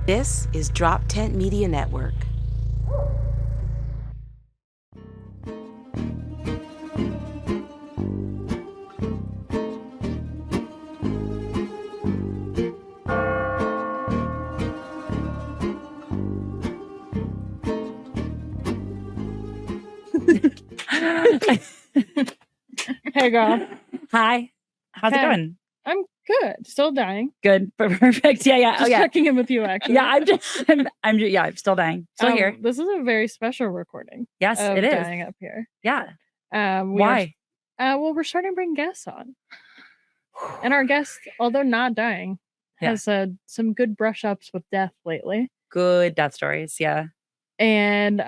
This is Drop Tent Media Network. Hey, girl. Hi. How's it going? I'm good. Still dying. Good. Perfect. Yeah. Just checking in with you, actually. Yeah, I'm still dying. Still here. This is a very special recording. Yes, it is. Dying up here. Yeah. Why? Well, we're starting to bring guests on. And our guest, although not dying, has some good brush ups with death lately. Good death stories. Yeah. And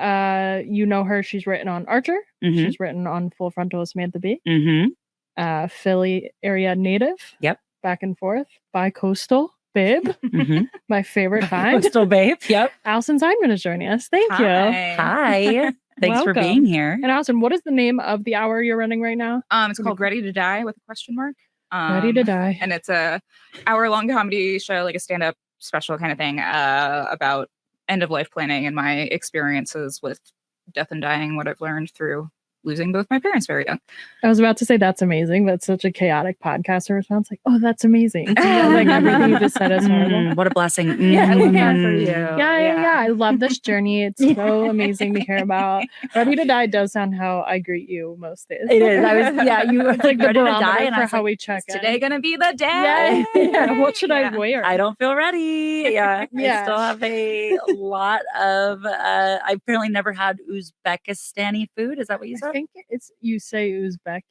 you know her. She's written on Archer. Mm-hmm. She's written on Full Frontal with Samantha Bee. Mm-hmm. Philly area native. Yep. Back and forth. Bi-coastal babe. Mm-hmm. My favorite kind. Coastal babe. Yep. Alison Zeidman is joining us. Thank you. Hi. Thanks for being here. And Alison, what is the name of the hour you're running right now? It's called Ready to Die with a question mark. Ready to Die. And it's a hour-long comedy show, like a stand-up special kind of thing, about end-of-life planning and my experiences with death and dying, what I've learned through losing both my parents very young. I was about to say that's amazing. That's such a chaotic podcaster response. Like, oh, that's amazing. Like everything you just said is horrible. What a blessing. Yeah, I love that for you. Yeah. I love this journey. It's so amazing to hear about. Ready to Die does sound how I greet you most days. It is. It's like the ready to die, barometer and for I was how like, we check in. Today gonna be the day. Yeah. What should I wear? I don't feel ready. Yeah. Yeah. I still have a lot of I apparently never had Uzbekistani food. Is that what you said? I think you say Uzbeki.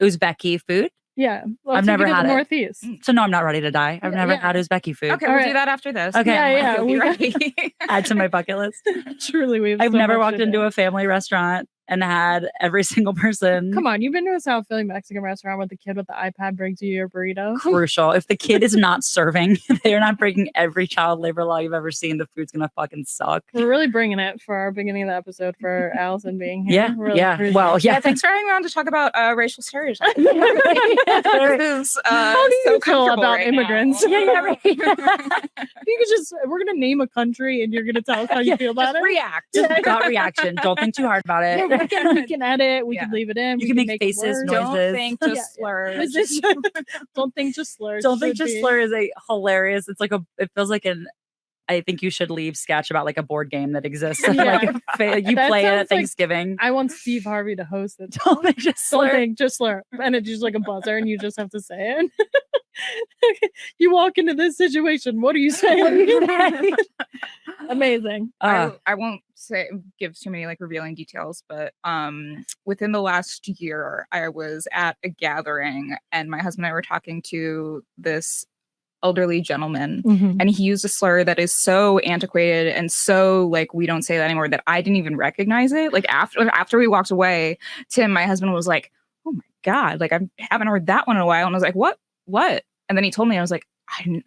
Uzbeki food? Yeah. Well, I've never had it. Northeast. So no, I'm not ready to die. I've never had Uzbeki food. Okay, All we'll right. do that after this. Okay. Yeah. You'll be ready. Add to my bucket list. Truly, we've. I've never walked into a family restaurant and had every single person. Come on, you've been to a South Philly Mexican restaurant where the kid with the iPad brings you your burrito. Crucial. If the kid is not serving, they're not breaking every child labor law you've ever seen. The food's gonna fucking suck. We're really bringing it for our beginning of the episode for Alison being here. Yeah. Well, yeah. Thanks for having me on to talk about racial stereotypes. This is How do you feel about immigrants? Now. Yeah, right. You could we're gonna name a country and you're gonna tell us how you feel about Just it. react. Just gut reaction. Don't think too hard about it. We can edit. We can leave it in. You we can make faces, words. noises. Don't think just slurs. Don't think just slurs. Don't think just slur is a hilarious. It's like it feels like I think you should leave sketch about like a board game that exists. Yeah. You That play it sounds at Thanksgiving. I want Steve Harvey to host it. Don't think just Don't slur. think just slur. And it's just like a buzzer and you just have to say it. You walk into this situation. What are you saying? Amazing. I won't give too many like revealing details, but within the last year, I was at a gathering and my husband and I were talking to this elderly gentleman, and he used a slur that is so antiquated and so like we don't say that anymore that I didn't even recognize it. Like after we walked away, Tim, my husband, was like, "Oh my God, like I haven't heard that one in a while," and I was like, "What?" And then he told me, I was like,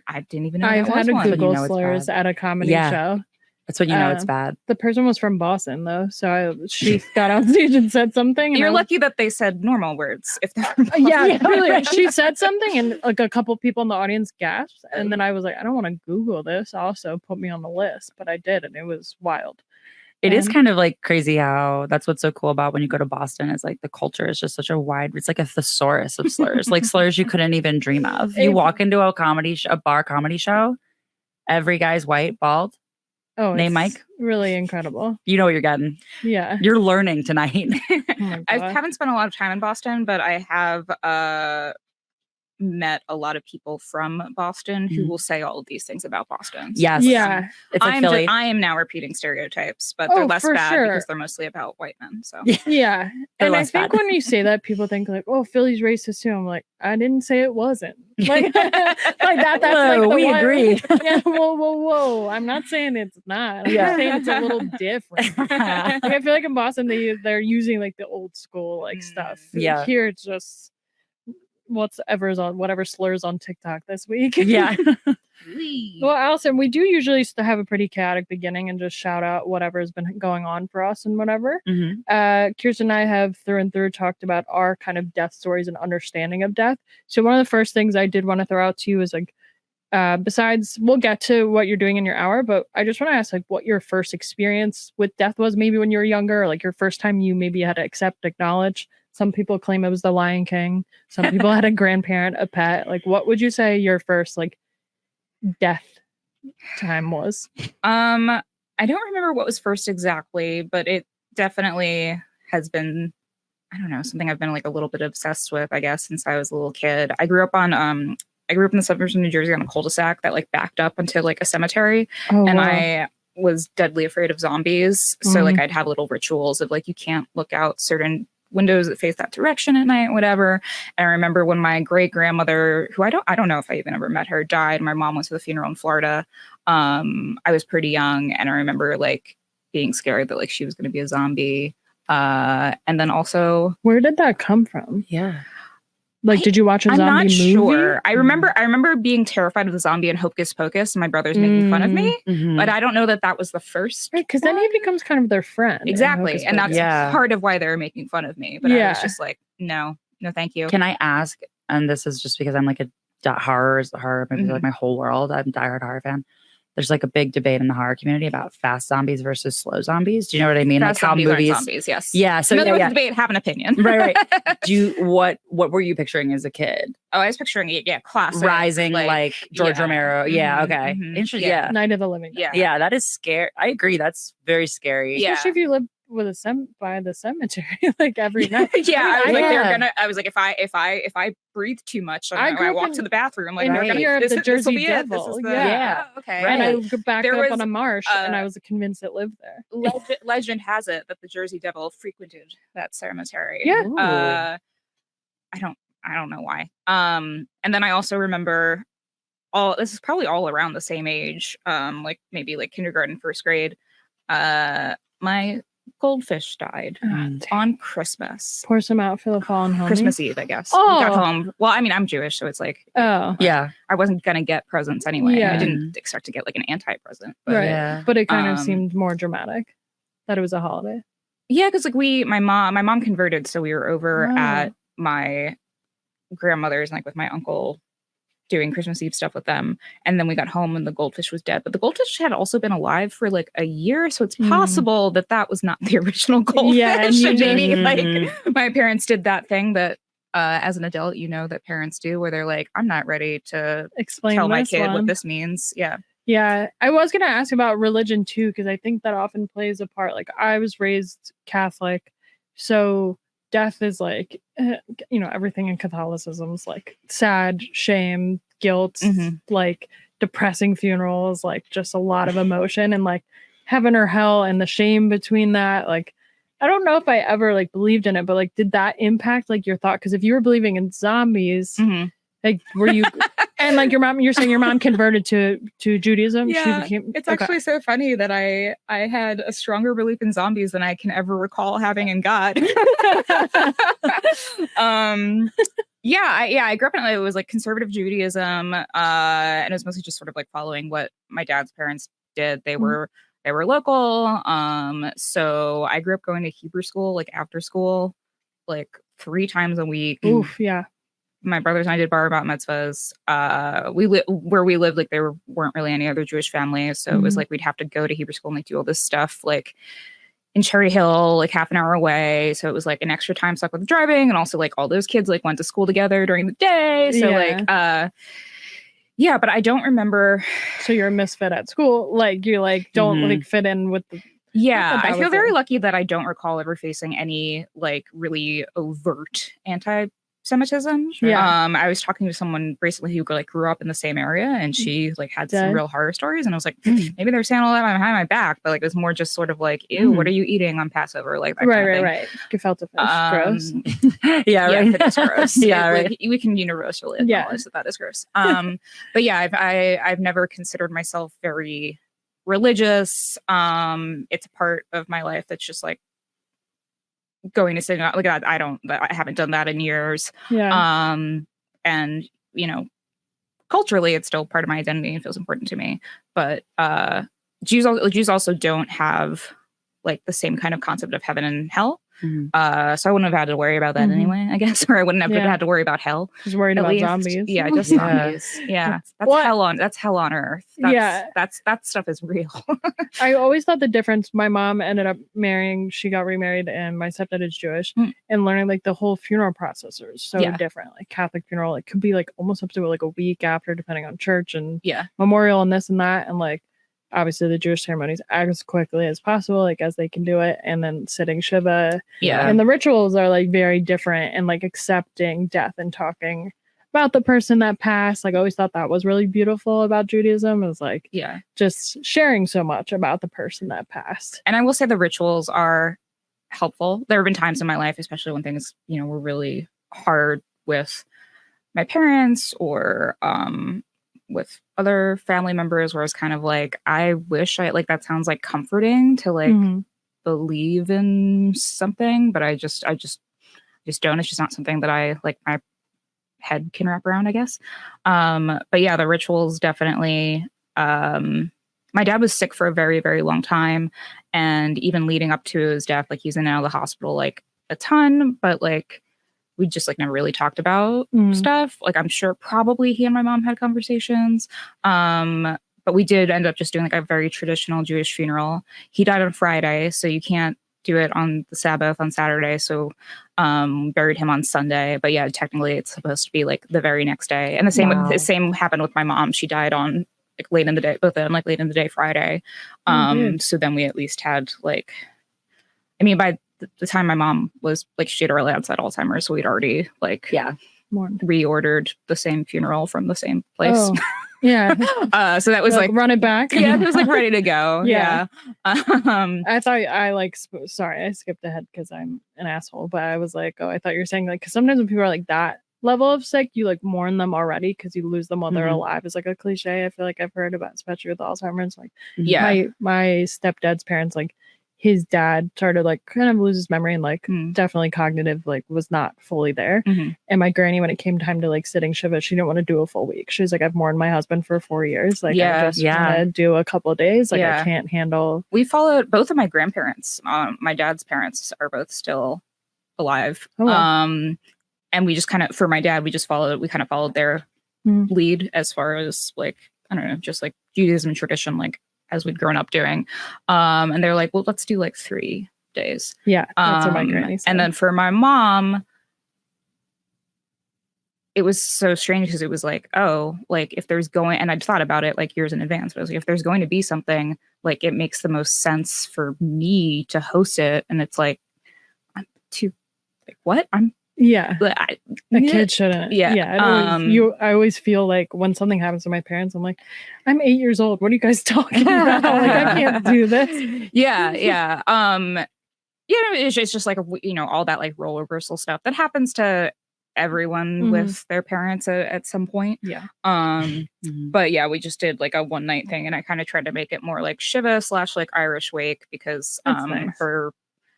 I didn't even know. I've that had was to one. Google it's slurs bad. at a comedy show. That's when you know it's bad. The person was from Boston, though, so she got on stage and said something. And You're lucky that they said normal words. If they're really. She said something, and like a couple people in the audience gasped. And then I was like, I don't want to Google this. Also, put me on the list, but I did, and it was wild. It is kind of like crazy how that's what's so cool about when you go to Boston is like the culture is just such a wide, it's like a thesaurus of slurs, like slurs you couldn't even dream of. You walk into a bar comedy show, every guy's white, bald. Oh, name Mike. Really incredible. You know what you're getting. Yeah. You're learning tonight. I haven't spent a lot of time in Boston, but I have met a lot of people from Boston who will say all of these things about Boston. So yes. Yeah. It's like Philly. I am now repeating stereotypes, but they're less bad because they're mostly about white men. So yeah. And I think bad. when you say that, people think like, oh, Philly's racist too. I'm like, I didn't say it wasn't. Like, that's whoa, like we agree. Yeah, whoa. I'm not saying it's not. I'm just saying it's a little different. Like, I feel like in Boston they're using like the old school like stuff. Yeah. Here it's just whatever slurs on TikTok this week. Yeah. Well, Alison, we do usually have a pretty chaotic beginning and just shout out whatever has been going on for us and whatever. Kirsten and I have through and through talked about our kind of death stories and understanding of death. So one of the first things I did want to throw out to you is like, besides, we'll get to what you're doing in your hour, but I just want to ask, like, what your first experience with death was, maybe when you were younger, or like your first time you maybe had to acknowledge. Some people claim it was the Lion King. Some people had a grandparent, a pet. Like, what would you say your first like death time was? I don't remember what was first exactly, but it definitely has been, I don't know, something I've been like a little bit obsessed with, I guess, since I was a little kid. I grew up in the suburbs of New Jersey on a cul-de-sac that like backed up into like a cemetery. And I was deadly afraid of zombies. So like I'd have little rituals of like, you can't look out certain windows that face that direction at night, whatever. And I remember when my great grandmother, who I don't know if I even ever met her, died. My mom went to the funeral in Florida. I was pretty young, and I remember like being scared that like she was going to be a zombie. And then also, where did that come from? Yeah. Like, did you watch a zombie movie? I'm not sure. I remember being terrified of the zombie in Hocus Pocus, and my brother's making fun of me. But I don't know that was the first. Right, because then he becomes kind of their friend. Exactly, and that's part of why they're making fun of me. But I was just like, no, thank you. Can I ask? And this is just because I'm like horror is the horror movie, like my whole world. I'm a diehard horror fan. There's like a big debate in the horror community about fast zombies versus slow zombies. Do you know what I mean? Fast like how movies, zombies, yes. Yeah. So the debate, have an opinion. Right. What were you picturing as a kid? Oh, I was picturing classic. Rising like George Romero. Yeah. Okay. Interesting. Yeah. Night of the Living Dead. Yeah. That is scary. I agree. That's very scary. Especially if you live with by the cemetery like every night. I was like, if I breathe too much, I walk to the bathroom. Like, the Jersey Devil. Okay. Right. And I would back up on a marsh, and I was convinced it lived there. Legend has it that the Jersey Devil frequented that cemetery. Yeah. I don't know why. And then I also remember this is probably all around the same age, like maybe like kindergarten, first grade. My goldfish died on Christmas. Pour some out for the fallen homie. Christmas Eve, I guess. We got home. Well, I mean, I'm Jewish, so it's like, I wasn't gonna get presents anyway. I didn't expect to get like an anti-present. But, but it kind of seemed more dramatic that it was a holiday. Yeah, because like my mom converted, so we were over at my grandmother's and like with my uncle doing Christmas Eve stuff with them. And then we got home and the goldfish was dead. But the goldfish had also been alive for like a year. So it's possible that was not the original goldfish. Yeah, and maybe like my parents did that thing that as an adult, that parents do where they're like, I'm not ready to tell my kid what this means. Yeah. Yeah. I was going to ask about religion too, because I think that often plays a part. Like I was raised Catholic. So death is like, everything in Catholicism is like sad, shame, guilt, like depressing funerals, like just a lot of emotion and like heaven or hell and the shame between that. Like, I don't know if I ever like believed in it, but like, did that impact like your thought? Because if you were believing in zombies, like were you and like you're saying your mom converted to Judaism? Yeah, it's actually so funny that I had a stronger belief in zombies than I can ever recall having in God. I grew up in it was like conservative Judaism, and it was mostly just sort of like following what my dad's parents did. They were local, so I grew up going to Hebrew school like after school, like 3 times a week. Oof, yeah. My brothers and I did bar bat mitzvahs. Where we lived, like there weren't really any other Jewish families, so it was like we'd have to go to Hebrew school and like do all this stuff like in Cherry Hill, like half an hour away. So it was like an extra time stuck with driving, and also like all those kids like went to school together during the day. So but I don't remember. So you're a misfit at school, like you like don't like fit in with the. Yeah, I feel very lucky that I don't recall ever facing any like really overt anti-Semitism. Sure. I was talking to someone recently who like grew up in the same area, and she like had some real horror stories, and I was like, maybe they're saying all that behind my back, but like it was more just sort of like, ew, what are you eating on Passover? Like that right. Gefilte fish, gross. It is gross. We can universally acknowledge that is gross. But yeah, I've never considered myself very religious. It's a part of my life that's just like going to synagogue. Like I haven't done that in years. Yeah. And culturally it's still part of my identity and feels important to me. But Jews also don't have like the same kind of concept of heaven and hell. Mhm. So I wouldn't have had to worry about that anyway, I guess, or I wouldn't have had to worry about hell. Just worried At about least. zombies. Yeah, just Yeah. zombies. Yeah, What? that's hell on earth. That stuff is real. I always thought the difference. My mom ended up marrying. She got remarried, and my stepdad is Jewish. And learning like the whole funeral process is so different. Like Catholic funeral, it could be like almost up to like a week after, depending on church and memorial and this and that, and like. Obviously, the Jewish ceremonies as quickly as possible, like as they can do it, and then sitting Shiva. And the rituals are like very different, and like accepting death and talking about the person that passed. Like, I always thought that was really beautiful about Judaism. Is like, just sharing so much about the person that passed. And I will say the rituals are helpful. There have been times in my life, especially when things, were really hard with my parents or with other family members, where it's kind of like, I wish I like that sounds like comforting to like believe in something, but I just don't. It's just not something that I like my head can wrap around, I guess. But yeah, the rituals definitely. My dad was sick for a very, very long time, and even leading up to his death, like he's in and out of the hospital like a ton, but like we just like never really talked about stuff. Like I'm sure probably he and my mom had conversations. But we did end up just doing like a very traditional Jewish funeral. He died on Friday, so you can't do it on the Sabbath on Saturday. So buried him on Sunday. But yeah, technically it's supposed to be like the very next day. And the same happened with my mom. She died on like late in the day, both of them like late in the day Friday. So then we at least had like, I mean, by the time my mom was like, she had early onset Alzheimer's, so we'd already like reordered the same funeral from the same place. Oh, yeah. So that was like run it back. Yeah, it was like ready to go. Yeah. I thought I like sorry, I skipped ahead because I'm an asshole, but I was like, oh, I thought you were saying like, because sometimes when people are like that level of sick, you like mourn them already because you lose them while they're alive. It's like a cliche I feel like I've heard about, especially with Alzheimer's. Like my stepdad's parents, like his dad started like kind of lose his memory and like definitely cognitive, like was not fully there. And my granny, when it came time to like sitting Shiva, she didn't want to do a full week. She was like, I've mourned my husband for 4 years. Like I just want to do a couple of days. Like I can't handle. We followed both of my grandparents. My dad's parents are both still alive. Oh, wow. And we just kind of, for my dad, we kind of followed their lead as far as like, I don't know, just like Judaism tradition, like as we'd grown up doing. And they're like, well, let's do like 3 days. Yeah. That's what my granny said. And then for my mom, it was so strange because it was like, oh, like if there's going, and I'd thought about it like years in advance, but I was like, if there's going to be something, like it makes the most sense for me to host it. And it's like, I'm too, like, what? A kid shouldn't. I always feel like when something happens to my parents, I'm like, I'm 8 years old. What are you guys talking about? Like, I can't do this. Yeah. It's just like, all that like role reversal stuff that happens to everyone with their parents at some point. Yeah. But yeah, we just did like a one night thing, and I kind of tried to make it more like Shiva / like Irish wake because nice.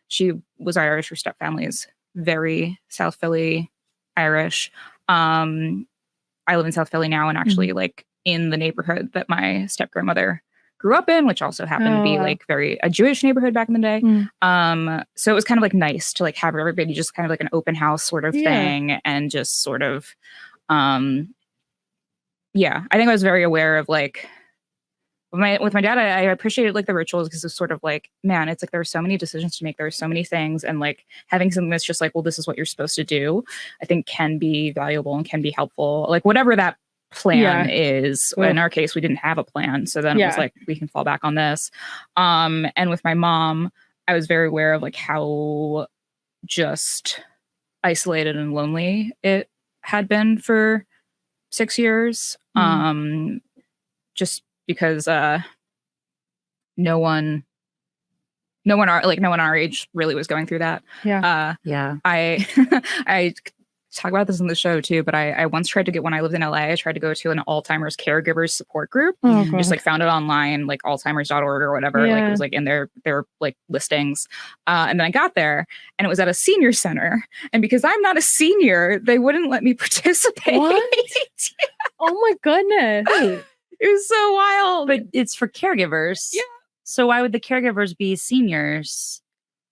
She was Irish. Her step family is very South Philly Irish. I live in South Philly now, and actually like in the neighborhood that my step grandmother grew up in, which also happened to be like a Jewish neighborhood back in the day. So it was kind of like nice to like have everybody just kind of like an open house sort of thing, and just sort of I think I was very aware of like with my dad, I appreciated like the rituals because it's sort of like, man, it's like there are so many decisions to make. There are so many things, and like having something that's just like, well, this is what you're supposed to do, I think can be valuable and can be helpful. Like whatever that plan is. Well, in our case, we didn't have a plan, so then it was like we can fall back on this. And with my mom, I was very aware of like how just isolated and lonely it had been for 6 years. Just because no one our age really was going through that. I talk about this in the show too, but I once tried to get, when I lived in LA, I tried to go to an Alzheimer's caregivers support group. Just like found it online, like alzheimers.org or whatever. Like it was like in their like listings. And then I got there, and it was at a senior center. And because I'm not a senior, they wouldn't let me participate. What? Oh my goodness. It was so wild. But it's for caregivers. Yeah. So why would the caregivers be seniors?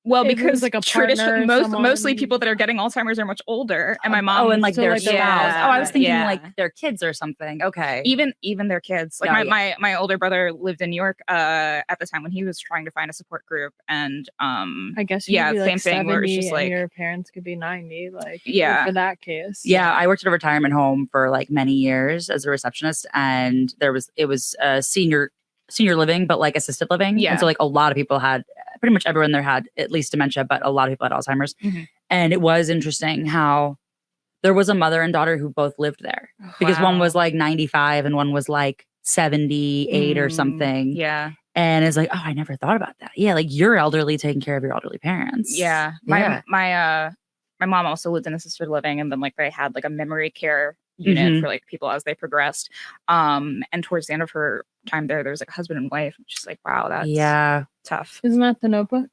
Well, it was because like a traditional, partner, mostly someone- people that are getting Alzheimer's are much older, and my mom. Oh, and like So, their like, spouse. the- Oh, I was thinking yeah. like their kids or something. Okay. Even their kids. Like No, my older brother lived in New York at the time when he was trying to find a support group, and I guess you yeah, could be same like thing where it's 70 just and like your parents could be 90, like Yeah. for that case. Yeah, I worked at a retirement home for like many years as a receptionist, and it was senior living, but like assisted living. Yeah. And so like a lot of people had, pretty much everyone there had at least dementia, but a lot of people had Alzheimer's. Mhm. And it was interesting how there was a mother and daughter who both lived there because one was Wow. like 95 and one was like 78 or something. Yeah. And it's like, oh, I never thought about that. Yeah, like you're elderly, taking care of your elderly parents. Yeah. My mom also lived in assisted living, and then like they had like a memory care unit Mhm. for like people as they progressed. And towards the end of her time there was like a husband and wife, which is like, wow, that's Yeah. tough. Isn't that the Notebook?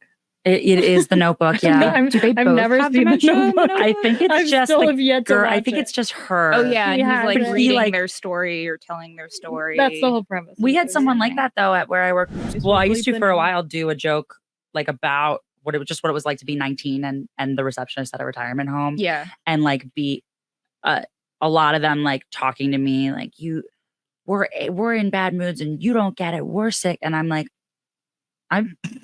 It is the Notebook. Yeah. Do they I've both never have seen the dementia in the Notebook. I think it's I just still the have yet to girl. I watch think it. it's just her. Oh yeah, and He he's like has it. reading like- their story or telling their story. That's the whole premise. We of had it. someone like that though at where I work. Just Well, I bleep used to the for a name. while do a joke like about what it was like to be 19 and the receptionist at a retirement home. Yeah. And like be a lot of them like talking to me like we're in bad moods and you don't get it. We're sick. And I'm like,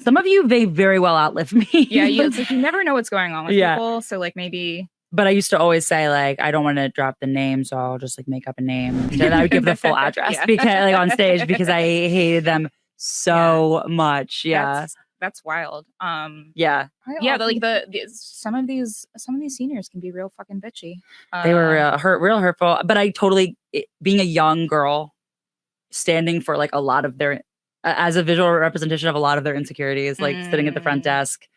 some of you may very well outlive me. Yeah, it's like you never know what's going on with Yeah. people. So like maybe But I used to always say like, I don't want to drop the name, so I'll just like make up a name. And then I would give the full address Yeah. because like on stage because I hated them so much. Yeah. that's wild. Yeah. Yeah, but, like some of these seniors can be real fucking bitchy. They were real hurtful. But I totally, being a young girl, standing for like a lot of their, as a visual representation of a lot of their insecurities, like sitting at the front desk.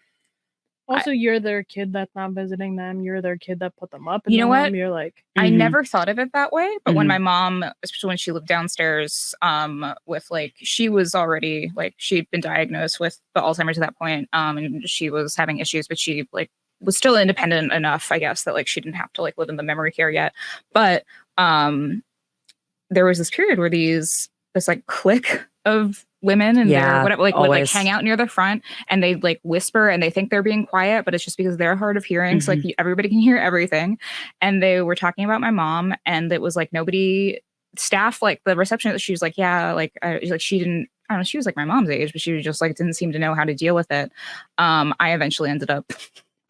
Also, you're their kid that's not visiting them. You're their kid that put them up. In You know the what? home. You're like, I Mhm. never thought of it that way, but when Mhm. my mom, especially when she lived downstairs, with like she was already like she'd been diagnosed with the Alzheimer's at that point, and she was having issues, but she like was still independent enough, I guess, that like she didn't have to like live in the memory care yet. But there was this period where this like clique of women and Yeah, their whatever would like always. hang out near the front and they'd like whisper and they think they're being quiet, but it's just because they're hard of hearing. So like everybody can hear everything. And they were talking about my mom, and it was like staff, like the receptionist, she was like, yeah, like she didn't, I don't know, she was like my mom's age, but she was just like didn't seem to know how to deal with it. I eventually ended up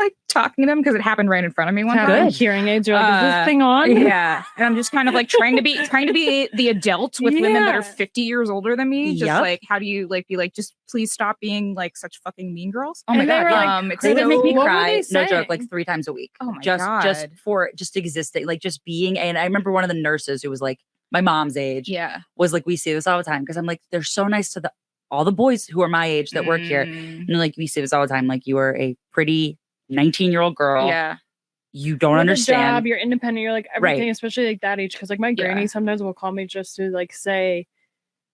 like talking to them because it happened right in front of me one time. good hearing aids. You're like, is this thing on? Yeah, and I'm just kind of like trying to be the adult with women that are Yeah. 50 years older than me. Just Yep. like, how do you like be like, just please stop being like such fucking mean girls? Oh my And they God. were yeah. like, it's They would so- make me what were cry. they No joke, like saying? 3 times a week. Oh my just God. for just existing, like just being. And I remember one of the nurses who was like my mom's age Yeah. was like, we see this all the time because I'm like, they're so nice to all the boys who are my age that work here. Mm, And like, we see this all the time. Like, you are a pretty 19-year-old girl. Yeah. You don't You have a understand. job, you're independent. You're like everything, Right. especially like that age. Because like my Yeah. granny sometimes will call me just to like say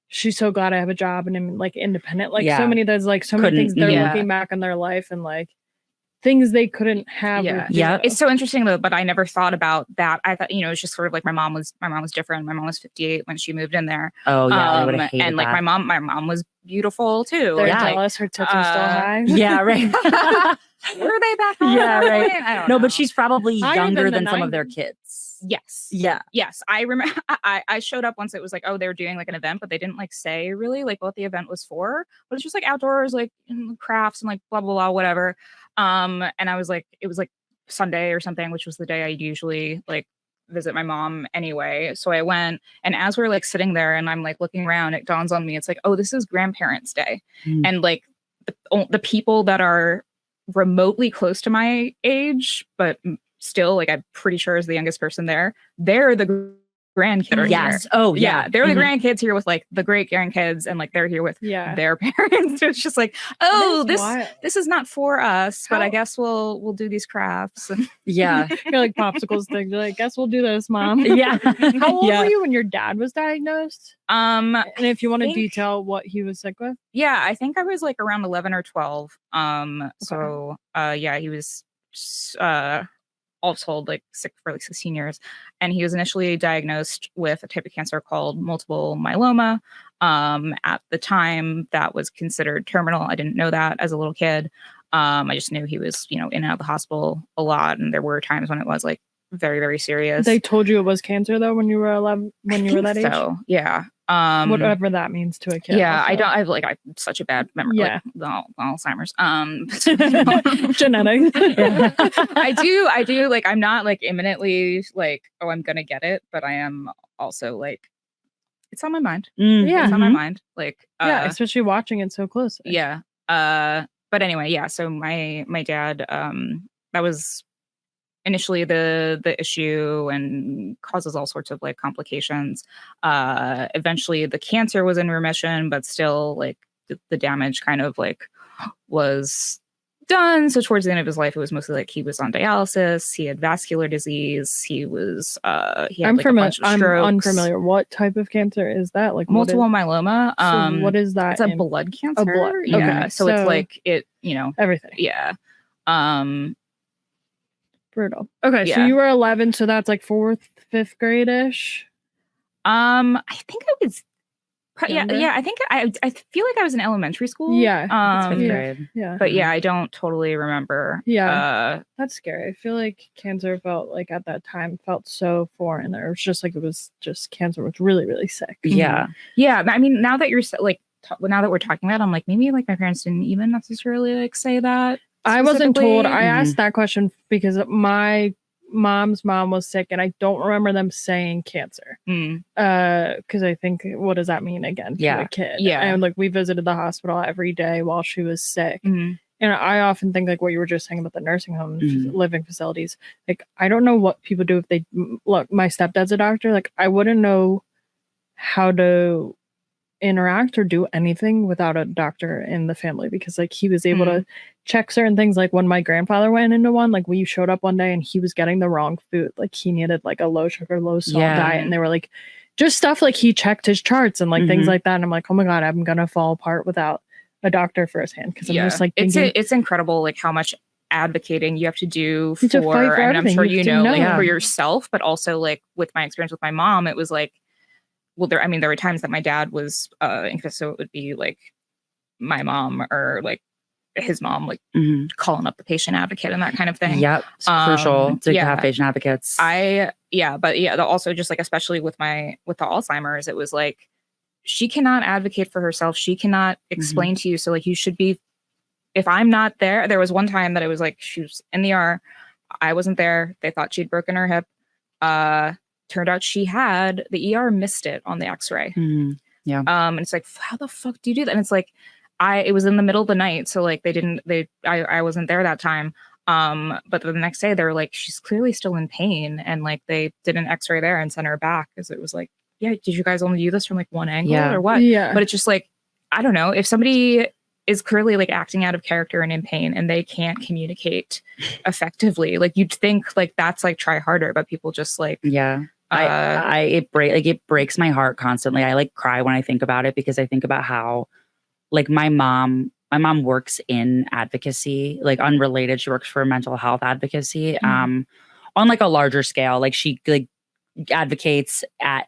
she's so glad I have a job and I'm like independent. Like Yeah. so many things Couldn't- they're yeah. looking back on their life and like things they couldn't have. Yeah. or Yeah. do. It's so interesting though, but I never thought about that. I thought, it's just sort of like my mom was different. My mom was 58 when she moved in there. Oh yeah, I would have hated and like that. my mom was beautiful too. They're Yeah. jealous. Her tits are still high. Yeah, right. Were they back home? Yeah, at that right. point? I don't No, know. but she's probably Higher younger than than the some of their 90s. kids. Yes. Yeah. Yes. I remember I showed up once. It was like, oh, they were doing like an event, but they didn't like say really like what the event was for. But it's just like outdoors, like crafts and like blah blah blah, whatever. And I was like, it was like Sunday or something, which was the day I usually like visit my mom anyway. So I went, and as we're like sitting there and I'm like looking around, it dawns on me, it's like, oh, this is grandparents' day. Mm. And like the people that are remotely close to my age, but still like I'm pretty sure is the youngest person there, they're the grandkids are Yes. here. Oh Yeah, yeah. they're the Mhm. grandkids here with like the great grandkids, and like they're here with Yeah. their parents. So it's just like, oh, That's this wild. this is not for us, but I How- guess we'll do these crafts. And Yeah. You're like popsicle sticks. You're like, guess we'll do this, mom. Yeah. How old Yeah. were you when your dad was diagnosed? And if you want to think- detail what he was sick with. yeah, I think I was like around 11 or 12. So yeah, he was all told like sick for like 16 years, and he was initially diagnosed with a type of cancer called multiple myeloma. At the time that was considered terminal. I didn't know that as a little kid. I just knew he was, in and out of the hospital a lot. And there were times when it was like very, very serious. They told you it was cancer though when you were 11, when you were that age? So, yeah. Whatever that means to a kid. Yeah, also. I have such a bad memory. Yeah. Like, Alzheimer's. Genetics. I do like, I'm not like imminently like, oh, I'm gonna get it, but I am also like, it's on my mind. Yeah. It's on my mind. Like, yeah, especially watching it so closely. Yeah. But anyway, yeah. So my dad, that was initially the issue and causes all sorts of like complications. Eventually the cancer was in remission, but still like the damage kind of like was done. So towards the end of his life, it was mostly like he was on dialysis, he had vascular disease, he had like a bunch of strokes. I'm unfamiliar. What type of cancer is that? Like multiple myeloma. So what is that? It's a blood cancer. Oh, blood. Yeah. Okay. So it's like everything. Yeah. Brutal. Okay, Yeah. so you were 11, so that's like 4th, 5th grade-ish? I think I was Younger? yeah, I think I feel like I was in elementary school. Yeah. That's 5th yeah. grade. Yeah. But yeah, I don't totally remember. Yeah. That's scary. I feel like cancer felt like at that time felt so foreign. Or it was just like it was just cancer was really, really sick. Yeah. Yeah. I mean, now that you're like, now that we're talking about it, I'm like, maybe like my parents didn't even necessarily like say that. I wasn't told. I Mhm. asked that question because my mom's mom was sick, and I don't remember them saying cancer. Because I think, what does that mean again to a kid? Yeah. And like we visited the hospital every day while she was sick. Mhm. And I often think like what you were just saying about the nursing home Mhm. living facilities. Like I don't know what people do if they look. My stepdad's a doctor. Like I wouldn't know how to interact or do anything without a doctor in the family, because like he was able to check certain things. Like when my grandfather went into one, like we showed up one day and he was getting the wrong food. Like he needed like a low sugar, low salt diet, and they were like just stuff like he checked his charts and like things like that. And I'm like, oh my god, I'm gonna fall apart without a doctor firsthand, because I'm just like thinking, it's incredible like how much advocating you have to do You have to fight for and I'm everything. sure You have to like know. for yourself, but also like with my experience with my mom, it was like, well, there were times that my dad was so it would be like my mom or like his mom like calling up the patient advocate and that kind of thing. Yep. It's crucial to yeah. have patient advocates. Also just like especially with the Alzheimer's, it was like she cannot advocate for herself. She cannot explain to you. So like you should be, if I'm not there. There was one time that it was like she was in the ER. I wasn't there. They thought she'd broken her hip. Turned out she had, the ER missed it on the x-ray. Yeah. And it's like, how the fuck do you do that? And it's like, it was in the middle of the night. So like I wasn't there that time. But the next day they were like, she's clearly still in pain. And like, they did an x-ray there and sent her back. Cause it was like, yeah, did you guys only do this from like one angle or what? Yeah. But it's just like, I don't know, if somebody is clearly like acting out of character and in pain and they can't communicate effectively, like you'd think like that's like try harder, but people just like, it breaks my heart constantly. I like cry when I think about it, because I think about how like my mom works in advocacy, like unrelated. She works for mental health advocacy on like a larger scale. Like she like advocates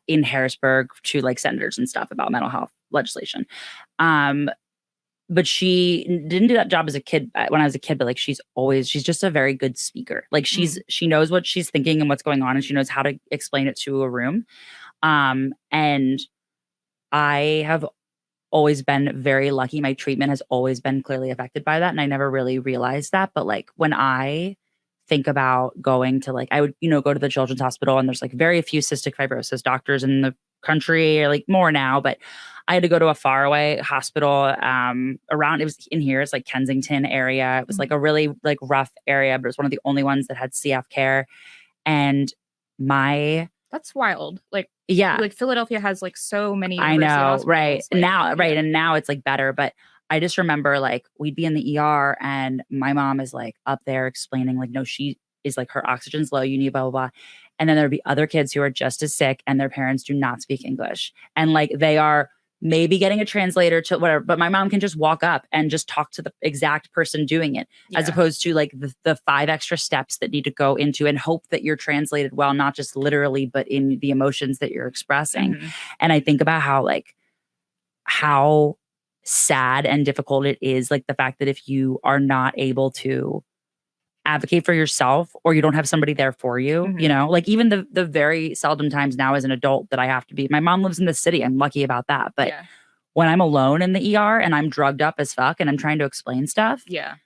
in Harrisburg to like senators and stuff about mental health legislation. But she didn't do that job as a kid when I was a kid, but like she's just a very good speaker. Like she knows what she's thinking and what's going on, and she knows how to explain it to a room. And I have always been very lucky. My treatment has always been clearly affected by that. And I never really realized that. But like when I think about going to like, I would, go to the children's hospital, and there's like very few cystic fibrosis doctors in the country, or like more now, but I had to go to a faraway hospital around, it was in here, it's like Kensington area. It was like a really like rough area, but it was one of the only ones that had CF care. And that's wild. Like, yeah, like Philadelphia has like so many. I know, right. Like, now, right. And now it's like better, but I just remember like we'd be in the ER and my mom is like up there explaining like, no, she is like, her oxygen's low, you need blah, blah, blah. And then there'd be other kids who are just as sick and their parents do not speak English. And like, they are maybe getting a translator to whatever, but my mom can just walk up and just talk to the exact person doing it, as opposed to like the 5 extra steps that need to go into and hope that you're translated well, not just literally, but in the emotions that you're expressing. And I think about how sad and difficult it is, like the fact that if you are not able to advocate for yourself or you don't have somebody there for you, you know, like even the very seldom times now as an adult that I have to be, my mom lives in the city. I'm lucky about that. But when I'm alone in the ER and I'm drugged up as fuck and I'm trying to explain stuff. Yeah.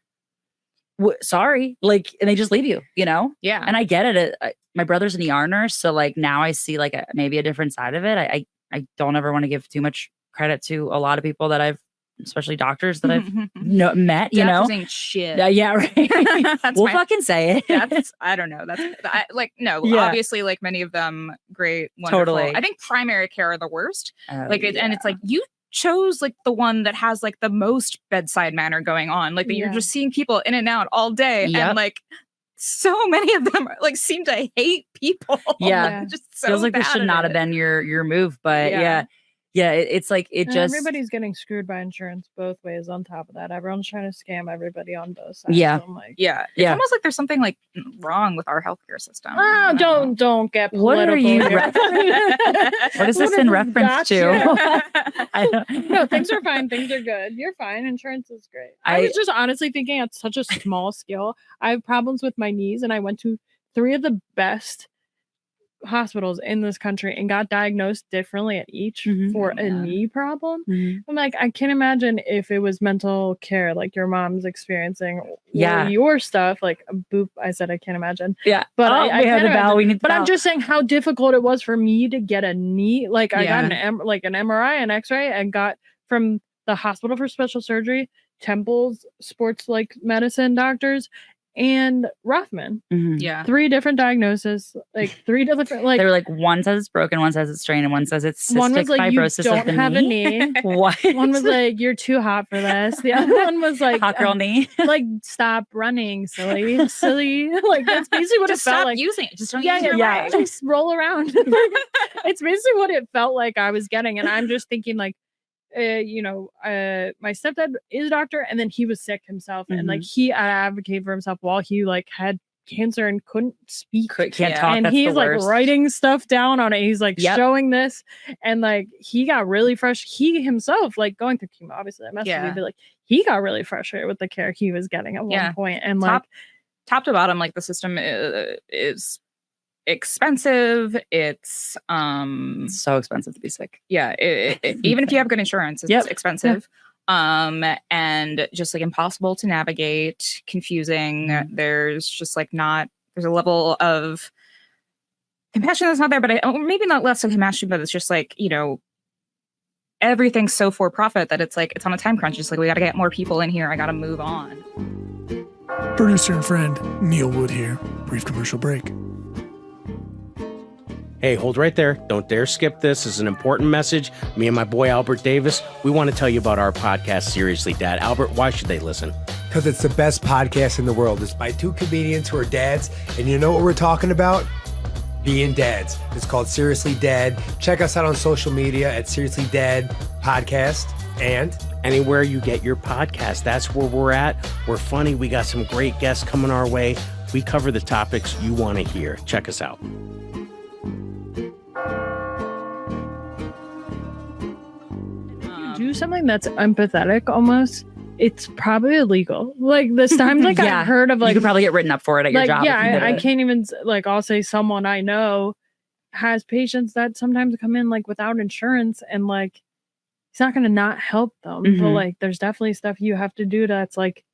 Sorry. Like, and they just leave you, you know? Yeah. And I get it. My brother's an ER nurse. So like now I see like maybe a different side of it. I don't ever want to give too much credit to a lot of people that especially doctors that I've met, you know? Ain't shit. Yeah, right. We'll fucking say it. I don't know. Obviously, like many of them, great, wonderful. Totally. I think primary care are the worst. And it's like you chose like the one that has like the most bedside manner going on. Like that you're just seeing people in and out all day, and like so many of them like seem to hate people. Yeah, just so feels like bad this should not have been your move, but it's like it just everybody's getting screwed by insurance both ways. On top of that, everyone's trying to scam everybody on both sides. Yeah, so I'm like, it's almost like there's something like wrong with our healthcare system. Oh, don't get political. What are you? What is this in reference to? No, things are fine. Things are good. You're fine. Insurance is great. I was just honestly thinking at such a small scale. I have problems with my knees, and I went to 3 of the best hospitals in this country and got diagnosed differently at each for a knee problem. I'm like, I can't imagine if it was mental care like your mom's experiencing or your stuff. Like, boop, I said I can't imagine. Yeah. But I had the bell. We need the But bell. I'm just saying how difficult it was for me to get a knee. Like I got an MRI, an X-ray, and got from the hospital for special surgery, Temple's sports like medicine doctors, and Rothman. 3 different diagnoses, like 3 different, like they were like, one says it's broken, one says it's strained, and one says it's cystic fibrosis. You don't have a knee. What? One was like, you're too hot for this. The other one was like, hot girl knee. Like, stop running, silly. Like that's basically what just it felt stop like. Using it. Just don't use your legs. Just roll around. It's basically what it felt like I was getting, and I'm just thinking like, my stepdad is a doctor, and then he was sick himself, and like he advocated for himself while he like had cancer and couldn't speak, can't talk, and he's like writing stuff down on it. He's like showing this, and like he got really fresh. He himself, like going through chemo, obviously that messed with me, but like he got really frustrated with the care he was getting at one point, and like top to bottom, like the system is expensive. It's so expensive to be sick. Even if you have good insurance, it's expensive. And just like impossible to navigate, confusing. There's just like there's a level of compassion that's not there, but maybe not less of compassion, but it's just like, everything's so for profit that it's like it's on a time crunch. It's like we got to get more people in here. I got to move on. Producer and friend Neil Wood here. Brief commercial break. Hey, hold right there. Don't dare skip this. This is an important message. Me and my boy Albert Davis, we want to tell you about our podcast, Seriously Dad. Albert, why should they listen? Because it's the best podcast in the world. It's by 2 comedians who are dads. And you know what we're talking about? Being dads. It's called Seriously Dad. Check us out on social media at Seriously Dad Podcast. And anywhere you get your podcast, that's where we're at. We're funny. We got some great guests coming our way. We cover the topics you want to hear. Check us out. Do something that's empathetic almost, it's probably illegal. Like this time, like I've heard of like you could probably get written up for it at your job. Yeah, I can't even like, I'll say someone I know has patients that sometimes come in like without insurance, and like it's not going to not help them. But like there's definitely stuff you have to do that's like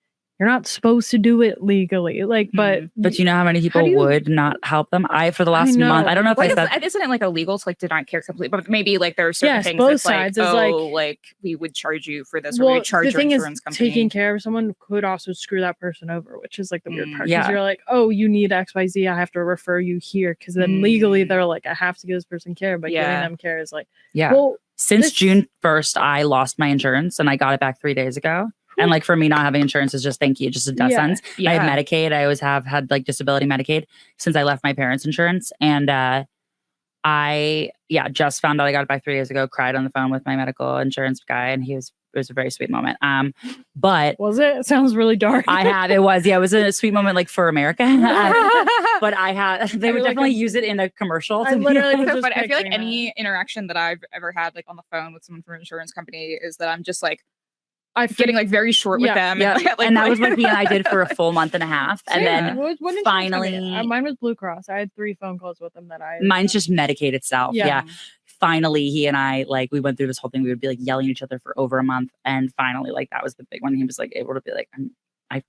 you're not supposed to do it legally. Like, but you know how many people would not help them? For the last month, I don't know if I said, isn't it like illegal to like deny care completely? But maybe like there are certain things both that's sides like, is like we would charge you for this, or we would charge the your thing insurance is, company. taking care of someone could also screw that person over, which is like the weird part. Yeah. Because you're like, oh, you need XYZ, I have to refer you here, because then legally they're like, I have to give this person care, but giving them care is like, well, since June 1st, I lost my insurance and I got it back 3 days ago. And like for me, not having insurance is just thank you, just a death sentence. I have Medicaid. I always have had like disability Medicaid since I left my parents' insurance. And I just found out I got it back 3 days ago, cried on the phone with my medical insurance guy, and it was a very sweet moment. But was it? It sounds really dark. It was a sweet moment like for America. But they would definitely use it in a commercial. I literally was but I feel like any interaction that I've ever had like on the phone with someone from an insurance company is that I'm just like, getting like very short with them. Yeah. And, like, and that was what he and I did for a full month and a half. And then What insurance finally, company? Mine was Blue Cross. I had 3 phone calls with them that mine's just Medicaid itself. Yeah. Yeah. Finally, he and I, like, we went through this whole thing. We would be like yelling at each other for over a month. And finally, like, that was the big one. He was like able to be like, I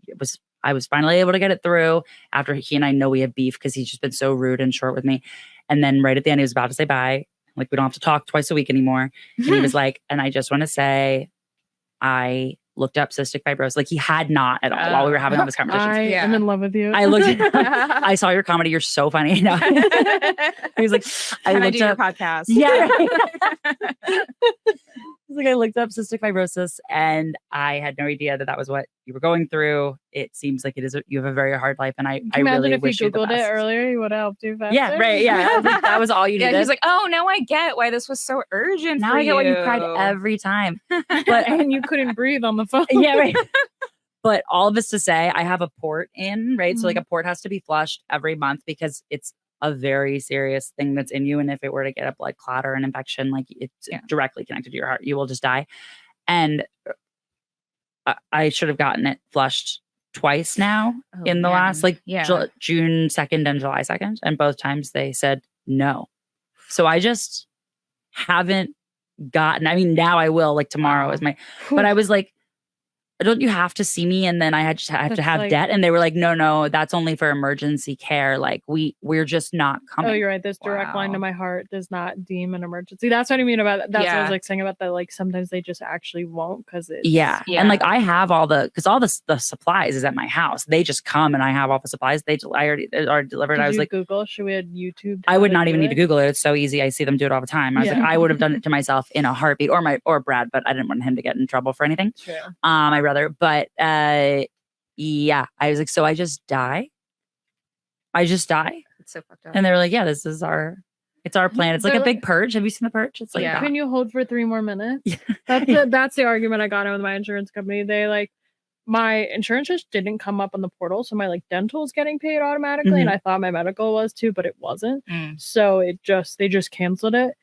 was finally able to get it through after he and I know we had beef because he's just been so rude and short with me. And then right at the end, he was about to say bye. Like, we don't have to talk twice a week anymore. And he was like, and I just want to say, I looked up cystic fibrosis. Like, he had not at all while we were having all this conversation. I am in love with you. I looked I saw your comedy. You're so funny. No. He was like, Can I do your podcast? Yeah. He's like, I looked up cystic fibrosis and I had no idea that was what you were going through. It seems like you have a very hard life. And I really wish you the best. Imagine if you Googled it earlier, you would have helped you faster. Yeah, right. Yeah. That was all you needed. Yeah, he's like, oh, now I get why this was so urgent. Now for I get why you you. cried every time. But and you couldn't breathe on the phone. Yeah, right. But all of this to say, I have a port in, right? So like a port has to be flushed every month because it's a very serious thing that's in you. And if it were to get a blood clot or an infection, like it's directly connected to your heart, you will just die. And I should have gotten it flushed twice now in the last June 2nd and July 2nd. And both times they said no. So I just haven't gotten, I mean, now I will, like tomorrow is my, but I was like, don't you have to see me? And then I have to have like, debt. And they were like, no, that's only for emergency care. Like we're just not coming. Oh, you're right. This direct line to my heart does not deem an emergency. That's what I mean about that's what I was like saying about that. Like sometimes they just actually won't because it's And like I have all the supplies is at my house. They just come and I have all the supplies. They already delivered. I was like, Google, should we have YouTube? I would not even need to Google it. It's so easy. I see them do it all the time. I was like, I would have done it to myself in a heartbeat or Brad, but I didn't want him to get in trouble for anything. True. My brother, but I was like, so I just die. It's so fucked up. And they were like, yeah, it's our plan. It's like a big purge. Have you seen the purge? It's like, can you hold for 3 more minutes? That's the argument I got in with my insurance company. They like, my insurance just didn't come up on the portal. So my like dental is getting paid automatically. And I thought my medical was too, but it wasn't. So they just canceled it.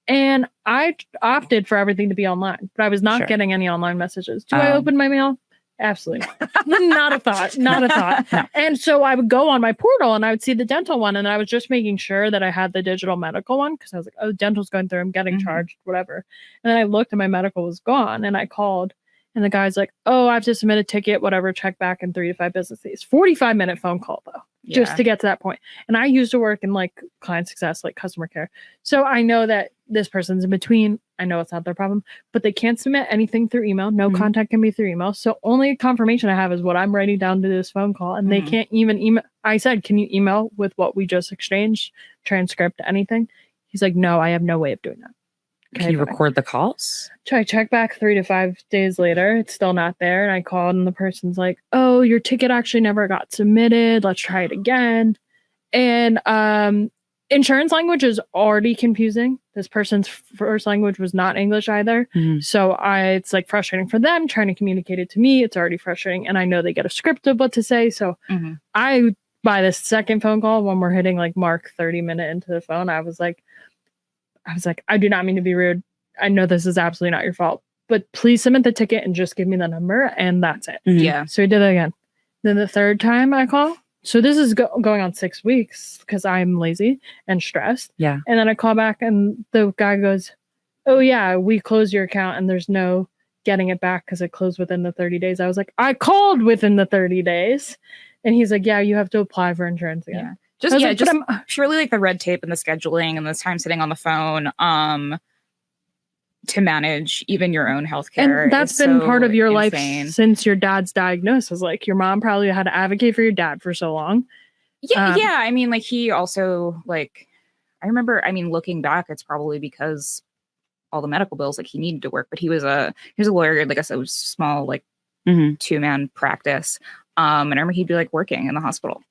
And I opted for everything to be online, but I was not getting any online messages. Do I open my mail? Absolutely not a thought. No. And so I would go on my portal and I would see the dental one. And I was just making sure that I had the digital medical one because I was like, oh, dental's going through. I'm getting charged, whatever. And then I looked and my medical was gone. And I called and the guy's like, oh, I have to submit a ticket, whatever, check back in 3 to 5 business days. 45-minute phone call, though, just to get to that point. And I used to work in like client success, like customer care. So I know that this person's in between. I know it's not their problem, but they can't submit anything through email. No contact can be through email. So only confirmation I have is what I'm writing down to this phone call. And they can't even email. I said, can you email with what we just exchanged, transcript, anything? He's like, no, I have no way of doing that. Can you record the calls? So I check back 3 to 5 days later. It's still not there. And I called and the person's like, oh, your ticket actually never got submitted. Let's try it again. And insurance language is already confusing. This person's first language was not English either. So it's like frustrating for them trying to communicate it to me. It's already frustrating. And I know they get a script of what to say. So by the second phone call, when we're hitting like mark 30-minute into the phone, I was like, I do not mean to be rude. I know this is absolutely not your fault, but please submit the ticket and just give me the number. And that's it. Yeah. So we did it again. Then the third time I call. So this is going on 6 weeks because I'm lazy and stressed. Yeah. And then I call back and the guy goes, oh yeah, we closed your account and there's no getting it back because it closed within the 30 days. I was like, I called within the 30 days. And he's like, yeah, you have to apply for insurance again. Yeah. Just purely like the red tape and the scheduling and the time sitting on the phone to manage even your own healthcare. And that's been part of your life since your dad's diagnosis. Like your mom probably had to advocate for your dad for so long. Yeah. I mean, like he also like, I remember, I mean, looking back, it's probably because all the medical bills, like he needed to work, but he was a lawyer, like I said, it was small, like 2-man practice. And I remember he'd be like working in the hospital.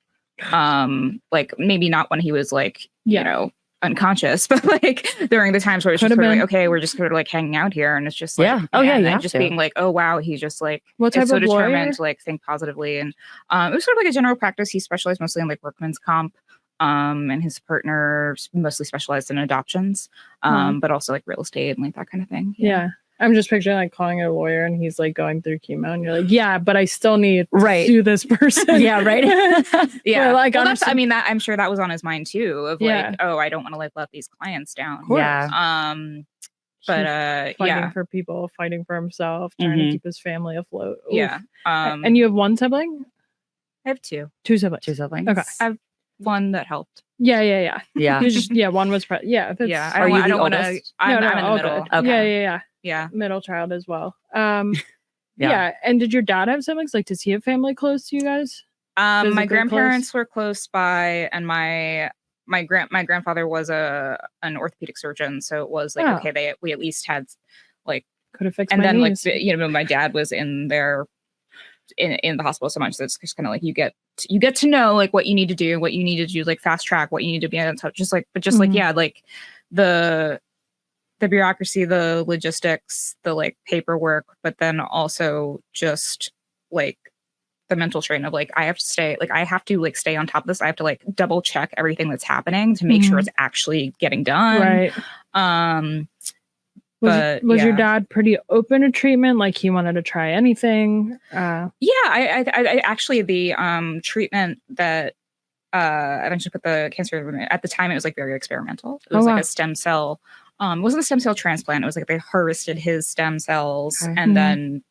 Like maybe not when he was like, you know, unconscious, but like during the times where it's just sort of like, okay, we're just sort of like hanging out here. And it's just like, and just being like, oh, wow, he's just like, what type so of determined lawyer? to like think positively. And it was sort of like a general practice. He specialized mostly in like workman's comp. And his partner mostly specialized in adoptions, but also like real estate and like that kind of thing. Yeah. I'm just picturing like calling a lawyer and he's like going through chemo and you're like, yeah, but I still need to sue this person. Yeah, right. Yeah. But, like, Well, honestly, I'm sure that was on his mind too, of Yeah. like, oh, I don't want to like let these clients down. Yeah. But fighting for people, fighting for himself, trying to keep his family afloat. Oof. Yeah. And you have one sibling? I have two. Two siblings. Two siblings. Okay. I have one that helped. Yeah. Yeah. You just, one was Yeah. Are you I don't the want to. oldest? I'm no, in the all middle. good. Okay. Yeah. Yeah. Middle child as well. Yeah. And did your dad have siblings? Like, does he have family close to you guys? My Physically grandparents were close by, and my grandfather was an orthopedic surgeon, so it was like okay, we at least had like could have fixed and my then knees. like my dad was in there in the hospital so much that it's just kind of like you get to know like what you need to do, like fast track, what you need to be on top, just like like the bureaucracy, the logistics, the like paperwork, but then also just like the mental strain of like I have to stay on top of this. I have to like double check everything that's happening to make sure it's actually getting done. Right. Was your dad pretty open to treatment? Like he wanted to try anything? I actually the treatment that eventually put the cancer at the time, it was like very experimental. It was like a stem cell. It wasn't a stem cell transplant. It was like they harvested his stem cells and then,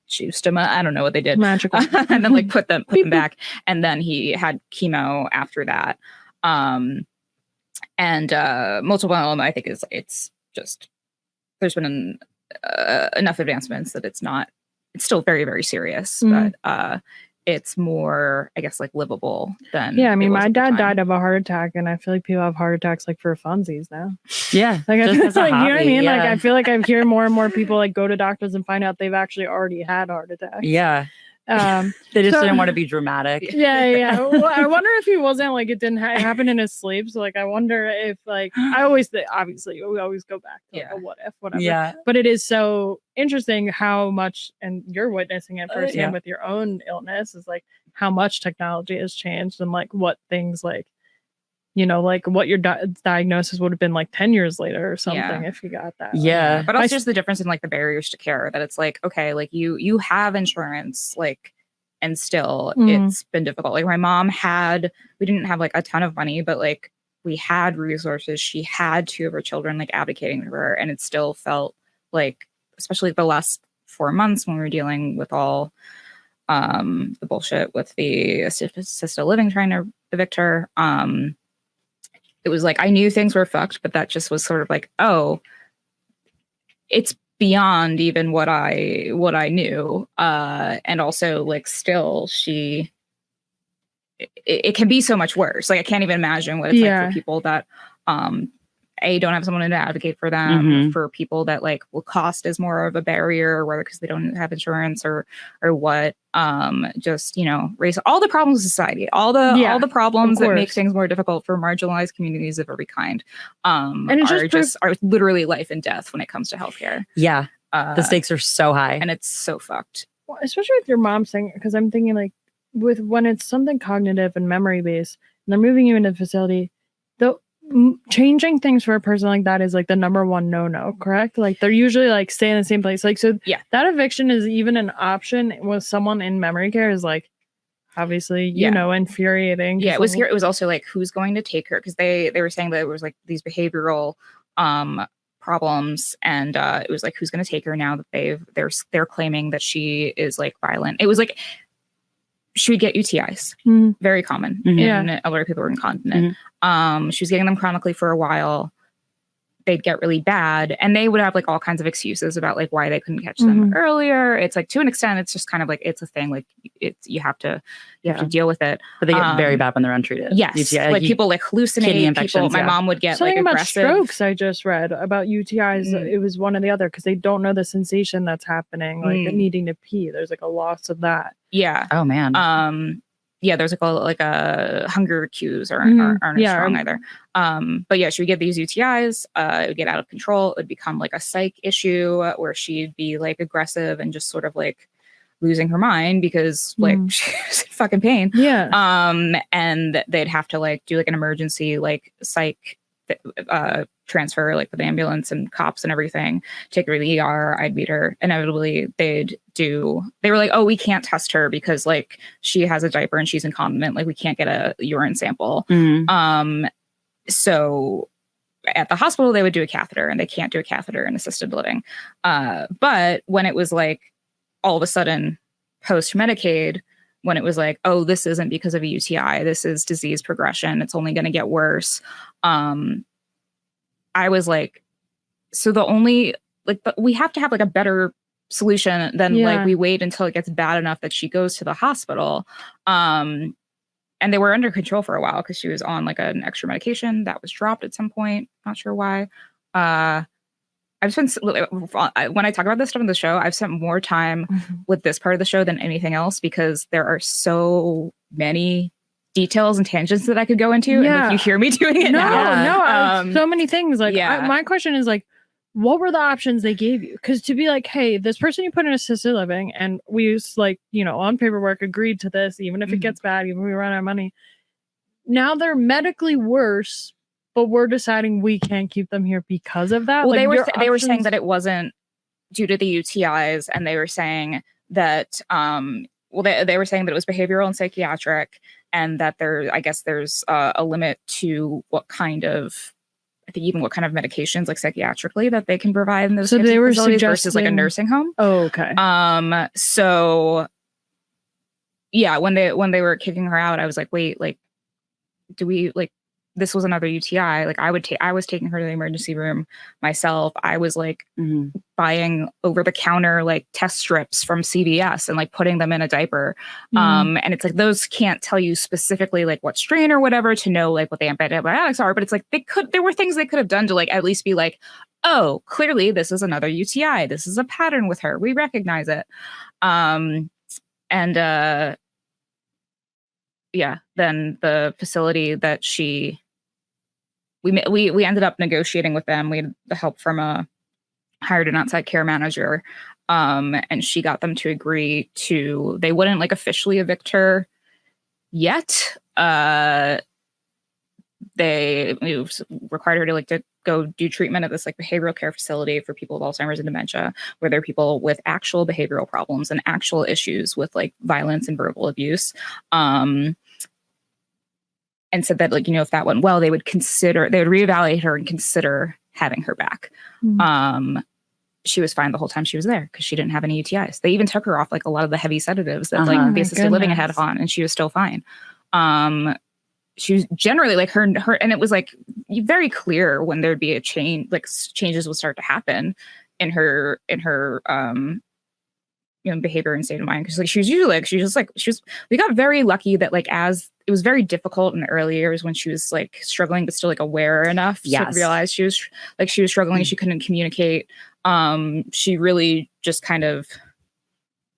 juiced him. I don't know what they did. Magical. And then like put them back. And then he had chemo after that. And multiple myeloma, I think it's just, there's been enough advancements that it's still very, very serious, but it's more, I guess, like livable than. Yeah, I mean, my dad died of a heart attack, and I feel like people have heart attacks like for funsies now. Yeah, like I feel like, you know what I mean? Yeah. Like I feel like I hear more and more people like go to doctors and find out they've actually already had heart attacks. Yeah. They just didn't want to be dramatic. Yeah. Well, I wonder if he wasn't like it didn't happen in his sleep. So like I wonder if like I always think obviously we always go back to like, a what if, whatever. Yeah. But it is so interesting how much, and you're witnessing it firsthand with your own illness, is like how much technology has changed and like what things like, like what your diagnosis would have been like 10 years later or something if you got that. Yeah. But also just the difference in like the barriers to care, that it's like, okay, like you have insurance, like, and still it's been difficult. Like my mom we didn't have like a ton of money, but like we had resources. She had two of her children like advocating for her. And it still felt like, especially the last 4 months when we were dealing with all the bullshit with the assisted living trying to evict her, it was like I knew things were fucked, but that just was sort of like, oh, it's beyond even what I knew. And also like still it can be so much worse. Like I can't even imagine what it's like for people that don't have someone to advocate for them, for people that like cost is more of a barrier, whether because they don't have insurance or what, just, raise all the problems of society, all the problems that make things more difficult for marginalized communities of every kind, and are literally life and death when it comes to healthcare. Yeah. The stakes are so high and it's so fucked. Well, especially with your mom saying, because I'm thinking like when it's something cognitive and memory based and they're moving you into the facility, changing things for a person like that is like the number one no, correct? Like they're usually like stay in the same place. Like, so that eviction is even an option with someone in memory care is like, obviously, infuriating. Yeah. It was also like, who's going to take her? Cause they were saying that it was like these behavioral, problems. And, it was like, who's going to take her now that they're claiming that she is like violent. It was like, she would get UTIs, very common. And a lot of people were incontinent. She was getting them chronically for a while. They'd get really bad, and they would have like all kinds of excuses about like why they couldn't catch them earlier. It's like to an extent, it's just kind of like it's a thing. Like you have to deal with it. But they get very bad when they're untreated. Yes, UTI, like people like hallucinate. People, my mom would get something like about aggressive. strokes. I just read about UTIs. It was one or the other because they don't know the sensation that's happening, like needing to pee. There's like a loss of that. Yeah. Oh man. Yeah, there's like a hunger cues aren't strong either. But yeah, she would get these UTIs, it would get out of control. It would become like a psych issue where she'd be like aggressive and just sort of like losing her mind because like she was in fucking pain. Yeah. And they'd have to like do like an emergency like psych transfer, like with the ambulance and cops and everything, take her to the ER. I'd meet her. Inevitably, they were like, oh, we can't test her because like she has a diaper and she's incontinent. Like we can't get a urine sample. So at the hospital, they would do a catheter, and they can't do a catheter in assisted living. But when it was like all of a sudden post Medicaid, when it was like, oh, this isn't because of a UTI, this is disease progression, it's only going to get worse. I was like, so the only but we have to have like a better solution than like we wait until it gets bad enough that she goes to the hospital. And they were under control for a while because she was on like an extra medication that was dropped at some point. Not sure why. I've spent, when I talk about this stuff on the show, I've spent more time with this part of the show than anything else because there are so many details and tangents that I could go into. And like, you hear me doing it now. So many things. Like my question is like, what were the options they gave you? Because to be like, hey, this person you put in assisted living, and we used like, on paperwork agreed to this, even if it gets bad, even if we run out of money. Now they're medically worse, but we're deciding we can't keep them here because of that. Well, like, they were saying that it wasn't due to the UTIs, and they were saying that they were saying that it was behavioral and psychiatric, and that there's a limit to what kind of medications, like psychiatrically, that they can provide in those types of facilities versus like a nursing home. Oh, okay. So yeah, when they were kicking her out, I was like, wait, like, do we like? This was another UTI. Like I was taking her to the emergency room myself. I was like buying over the counter like test strips from CVS and like putting them in a diaper. And it's like, those can't tell you specifically like what strain or whatever to know like what the antibiotics are, but it's like there were things they could have done to like at least be like, oh, clearly this is another UTI. This is a pattern with her. We recognize it. Then the facility that we ended up negotiating with them. We had the help from hired an outside care manager, and she got them to agree to, they wouldn't like officially evict her yet. They required her to like to go do treatment at this like behavioral care facility for people with Alzheimer's and dementia, where there are people with actual behavioral problems and actual issues with like violence and verbal abuse. And said that, like, if that went well, they would reevaluate her and consider having her back. She was fine the whole time she was there because she didn't have any UTIs. They even took her off like a lot of the heavy sedatives that like the assisted living had on, and she was still fine. She was generally like her, and it was like very clear when there'd be a change, like changes would start to happen in her behavior and state of mind. Because like she was usually like we got very lucky that like as it was very difficult in the early years when she was like struggling but still like aware enough to realize she was struggling. She couldn't communicate. She really just kind of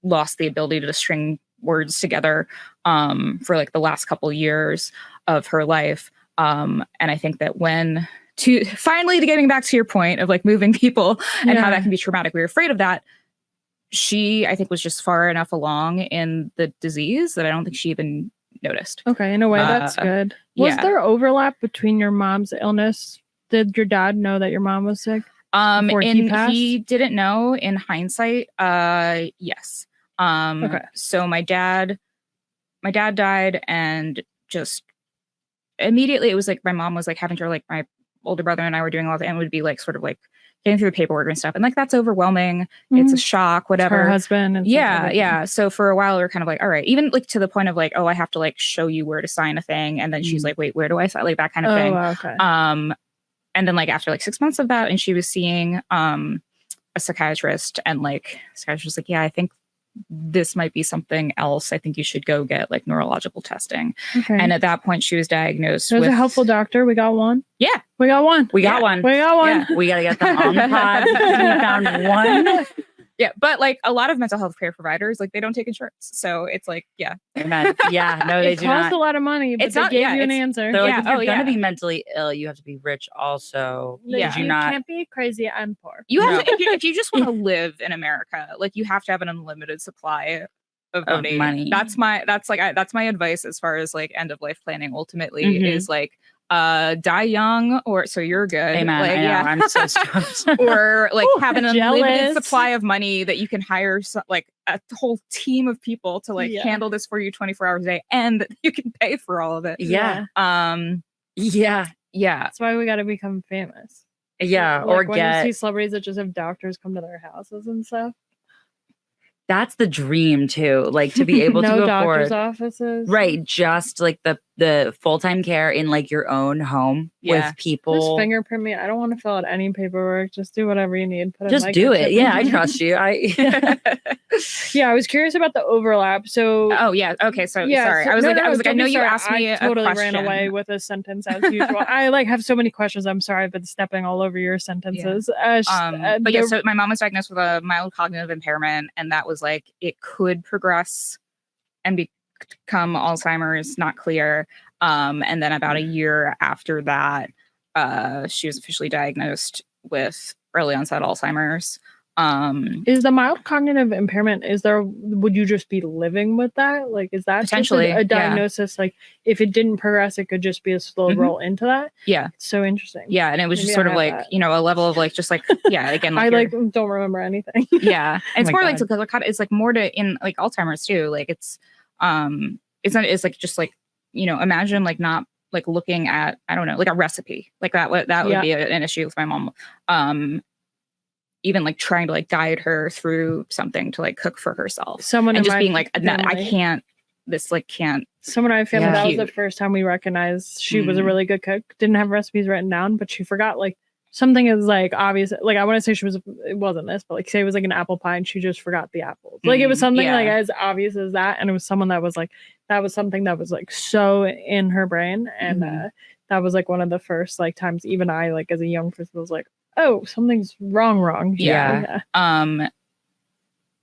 lost the ability to string words together for like the last couple years of her life. And I think that finally getting back to your point of like moving people and how that can be traumatic, we were afraid of that. She, I think, was just far enough along in the disease that I don't think she even noticed. Okay, in a way, that's good. Was there overlap between your mom's illness? Did your dad know that your mom was sick? He didn't know. In hindsight, yes. Okay. So my dad died, and just immediately it was like my mom was like having to, like, my older brother and I were doing all that, and it would be like sort of like getting through the paperwork and stuff, and like that's overwhelming. It's a shock, whatever. Her husband and yeah. So for a while we were kind of like, all right, even like to the point of like, oh, I have to like show you where to sign a thing, and then she's like, wait, where do I sign? Like that kind of thing. Okay. And then like after like 6 months of that, and she was seeing a psychiatrist, and like the psychiatrist was like, yeah, I think this might be something else. I think you should go get like neurological testing. Okay. And at that point she was diagnosed with a helpful doctor. We got one. Yeah. We got one. We got one. Yeah. We got to get them on the pod. We found one. Yeah. But like a lot of mental health care providers, like they don't take insurance. So it's like, yeah. Yeah. No, they do not. It costs a lot of money, but they gave you an answer. They're like, if you're going to be mentally ill, you have to be rich also. Yeah. You can't be crazy and poor. You have to, if you just want to live in America, like you have to have an unlimited supply of money. That's my advice as far as like end of life planning ultimately is like die young, or so you're good. Amen. Like, I know. I'm so stoked. Or like have an unlimited jealous. supply of money that you can hire like a whole team of people to like handle this for you 24 hours a day, and that you can pay for all of it. Yeah. Yeah. That's why we got to become famous. Yeah. Like, Or when get you see celebrities that just have doctors come to their houses and stuff. that's the dream too. Like to be able to No go doctor's forward. offices. Right. Just like the full-time care in like your own home with people. Just fingerprint me. I don't want to fill out any paperwork. Just do whatever you need. Put a Just do it. microchip Yeah, in I me. trust you. Yeah, I was curious about the overlap. So Oh yeah. Okay. So yeah, sorry. so- I was no, like, no, I was like, I don't know be you sorry. asked me I a totally question. ran away with a sentence as usual. I like have so many questions. I'm sorry, I've been stepping all over your sentences. But yeah, so my mom was diagnosed with a mild cognitive impairment, and that was like it could progress and become Alzheimer's, not clear. And then about a year after that, she was officially diagnosed with early onset Alzheimer's. Is the mild cognitive impairment, would you just be living with that? Like, is that just Potentially, a diagnosis? Like, if it didn't progress, it could just be a slow roll into that. Yeah. It's so interesting. Yeah. And it was Maybe just I sort of have like, that. you know, a level of like, just like, yeah, again, I like don't remember anything. yeah. And it's my more like, God. it's like more to in like Alzheimer's too. Like it's it's like just like, you know, imagine like not like looking at, I don't know, like a recipe like that would be an issue with my mom. Even like trying to like guide her through something to like cook for herself. Someone and in just my being like, no, I family- can't, this like can't. Someone in my family, that was the Cute. first time we recognized she was a really good cook. Didn't have recipes written down, but she forgot like something is like obvious. Like I want to say it wasn't this, but like say it was like an apple pie and she just forgot the apples. Like it was something like as obvious as that. And it was someone that was like, that was something that was like so in her brain. And that was like one of the first like times even I like as a young person was like, oh, something's wrong. Yeah.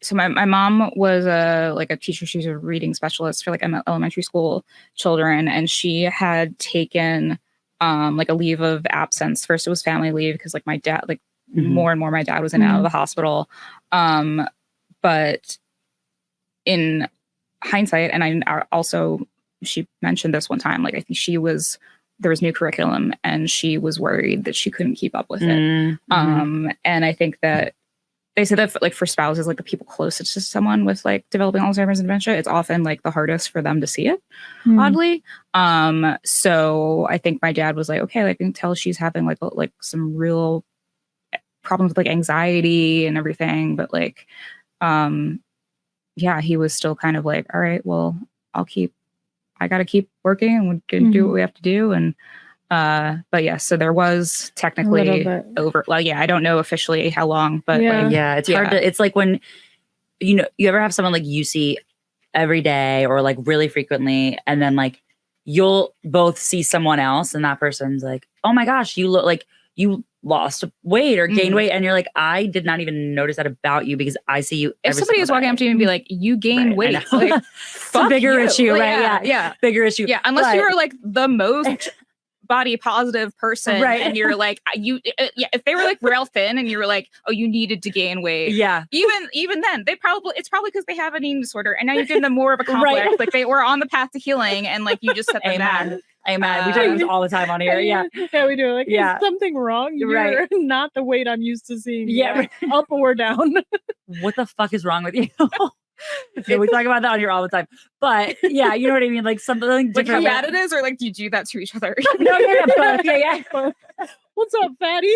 So my mom was like a teacher. She was a reading specialist for like elementary school children, and she had taken like a leave of absence. First, it was family leave because like my dad, like more and more, my dad was in and out of the hospital. But in hindsight, and I also, she mentioned this one time, like I think there was new curriculum and she was worried that she couldn't keep up with it. And I think that they say that like for spouses, like the people closest to someone with like developing Alzheimer's and dementia, it's often like the hardest for them to see it, oddly. So I think my dad was like, okay, like, I can tell she's having like some real problems with like anxiety and everything. But like, yeah, he was still kind of like, all right, well, I got to keep working and we're going to do what we have to do. And, but yeah, so there was technically well, yeah, I don't know officially how long, but it's hard to, it's like when, you know, you ever have someone like you see every day or like really frequently, and then like you'll both see someone else and that person's like, oh my gosh, you look like you lost weight or gained weight. And you're like, I did not even notice that about you because I see you. If somebody was walking up to you and be like, you gained weight, like, it's a bigger issue, right? Yeah. Bigger issue. Yeah. Unless you were like the most body positive person, right? And you're like, if they were like real thin and you were like, oh, you needed to gain weight. Yeah. Even then, it's probably because they have an eating disorder and now you're giving them more of a complex. Right. Like they were on the path to healing and like you just set them back. Amen. We do this all the time on here. Yeah. Yeah, we do. Like, is something wrong? You're not the weight I'm used to seeing. Yeah. Up or down. What the fuck is wrong with you? Yeah, we talk about that on here all the time. But yeah, you know what I mean? Like something different. Like how bad it is, or like do you do that to each other? No, yeah. What's up, fatty?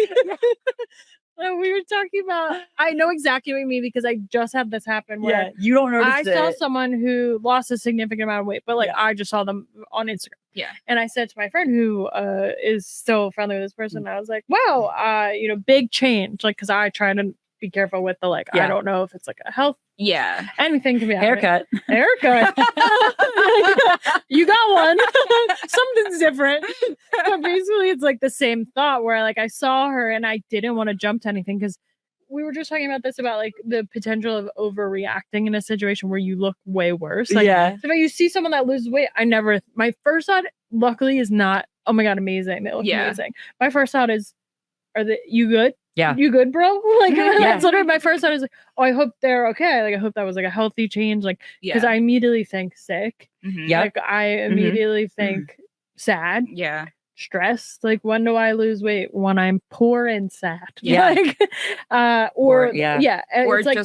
We were talking about, I know exactly what you mean because I just had this happen where you don't notice I saw someone who lost a significant amount of weight, but like I just saw them on Instagram. Yeah. And I said to my friend who is still friendly with this person, I was like, wow, you know, big change. Like, cause I try to be careful with the like, I don't know if it's like a health. Yeah. Anything can be haircut. You got one. Something's different. But basically it's like the same thought where like I saw her and I didn't want to jump to anything because we were just talking about this about like the potential of overreacting in a situation where you look way worse. Like so if you see someone that loses weight, my first thought luckily is not, oh my God, amazing. They look amazing. My first thought is, you good? Yeah. You good, bro? Like that's literally my first thought is like, oh, I hope they're okay. Like I hope that was like a healthy change. Like because I immediately think sick. Yeah. Like I immediately think sad. Yeah. stressed. Like, when do I lose weight? When I'm poor and sad. Yeah. Like, Or Or it's like,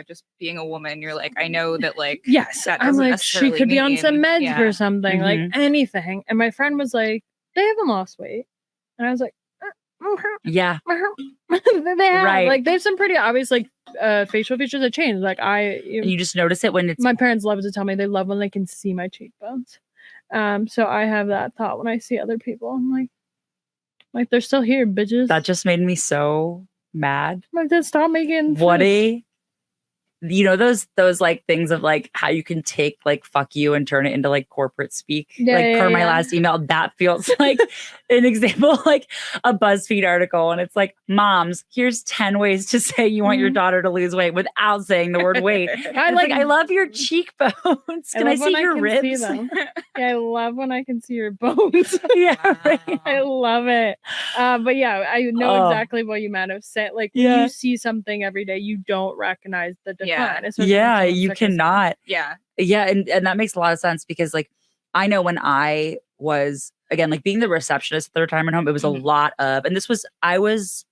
just being a woman. You're like, I know that like yes, that I'm doesn't like, she necessarily could be on some mean- meds yeah. for something, like Mhm. anything. And my friend was like, they haven't lost weight. And I was like, Yeah. they have. Right. Like, they have some pretty obvious like facial features that change. Like, And you just notice it when it's my parents love to tell me they love when they can see my cheekbones. So I have that thought when I see other people. I'm like they're still here, bitches. that just made me so mad. like, then stop making What food. those like things of like how you can take like fuck you and turn it into like corporate speak. Yeah, like yeah, per my yeah. last email, that feels like an example, like a BuzzFeed article. And it's like, moms, here's 10 ways to say you want your daughter to lose weight without saying the word weight. I love your cheekbones. Can I love when see your can see ribs? them. Yeah, I love when I can see your bones. Yeah, right. I love it. But yeah, I know Oh. exactly what you meant of saying, like, when Yeah. you see something every day, you don't recognize the decline. Yeah. especially when Yeah, someone's you sick or something. cannot. Yeah. Yeah, and that makes a lot of sense because like I know when I was again like being the receptionist at the retirement home, it was a lot of, and I was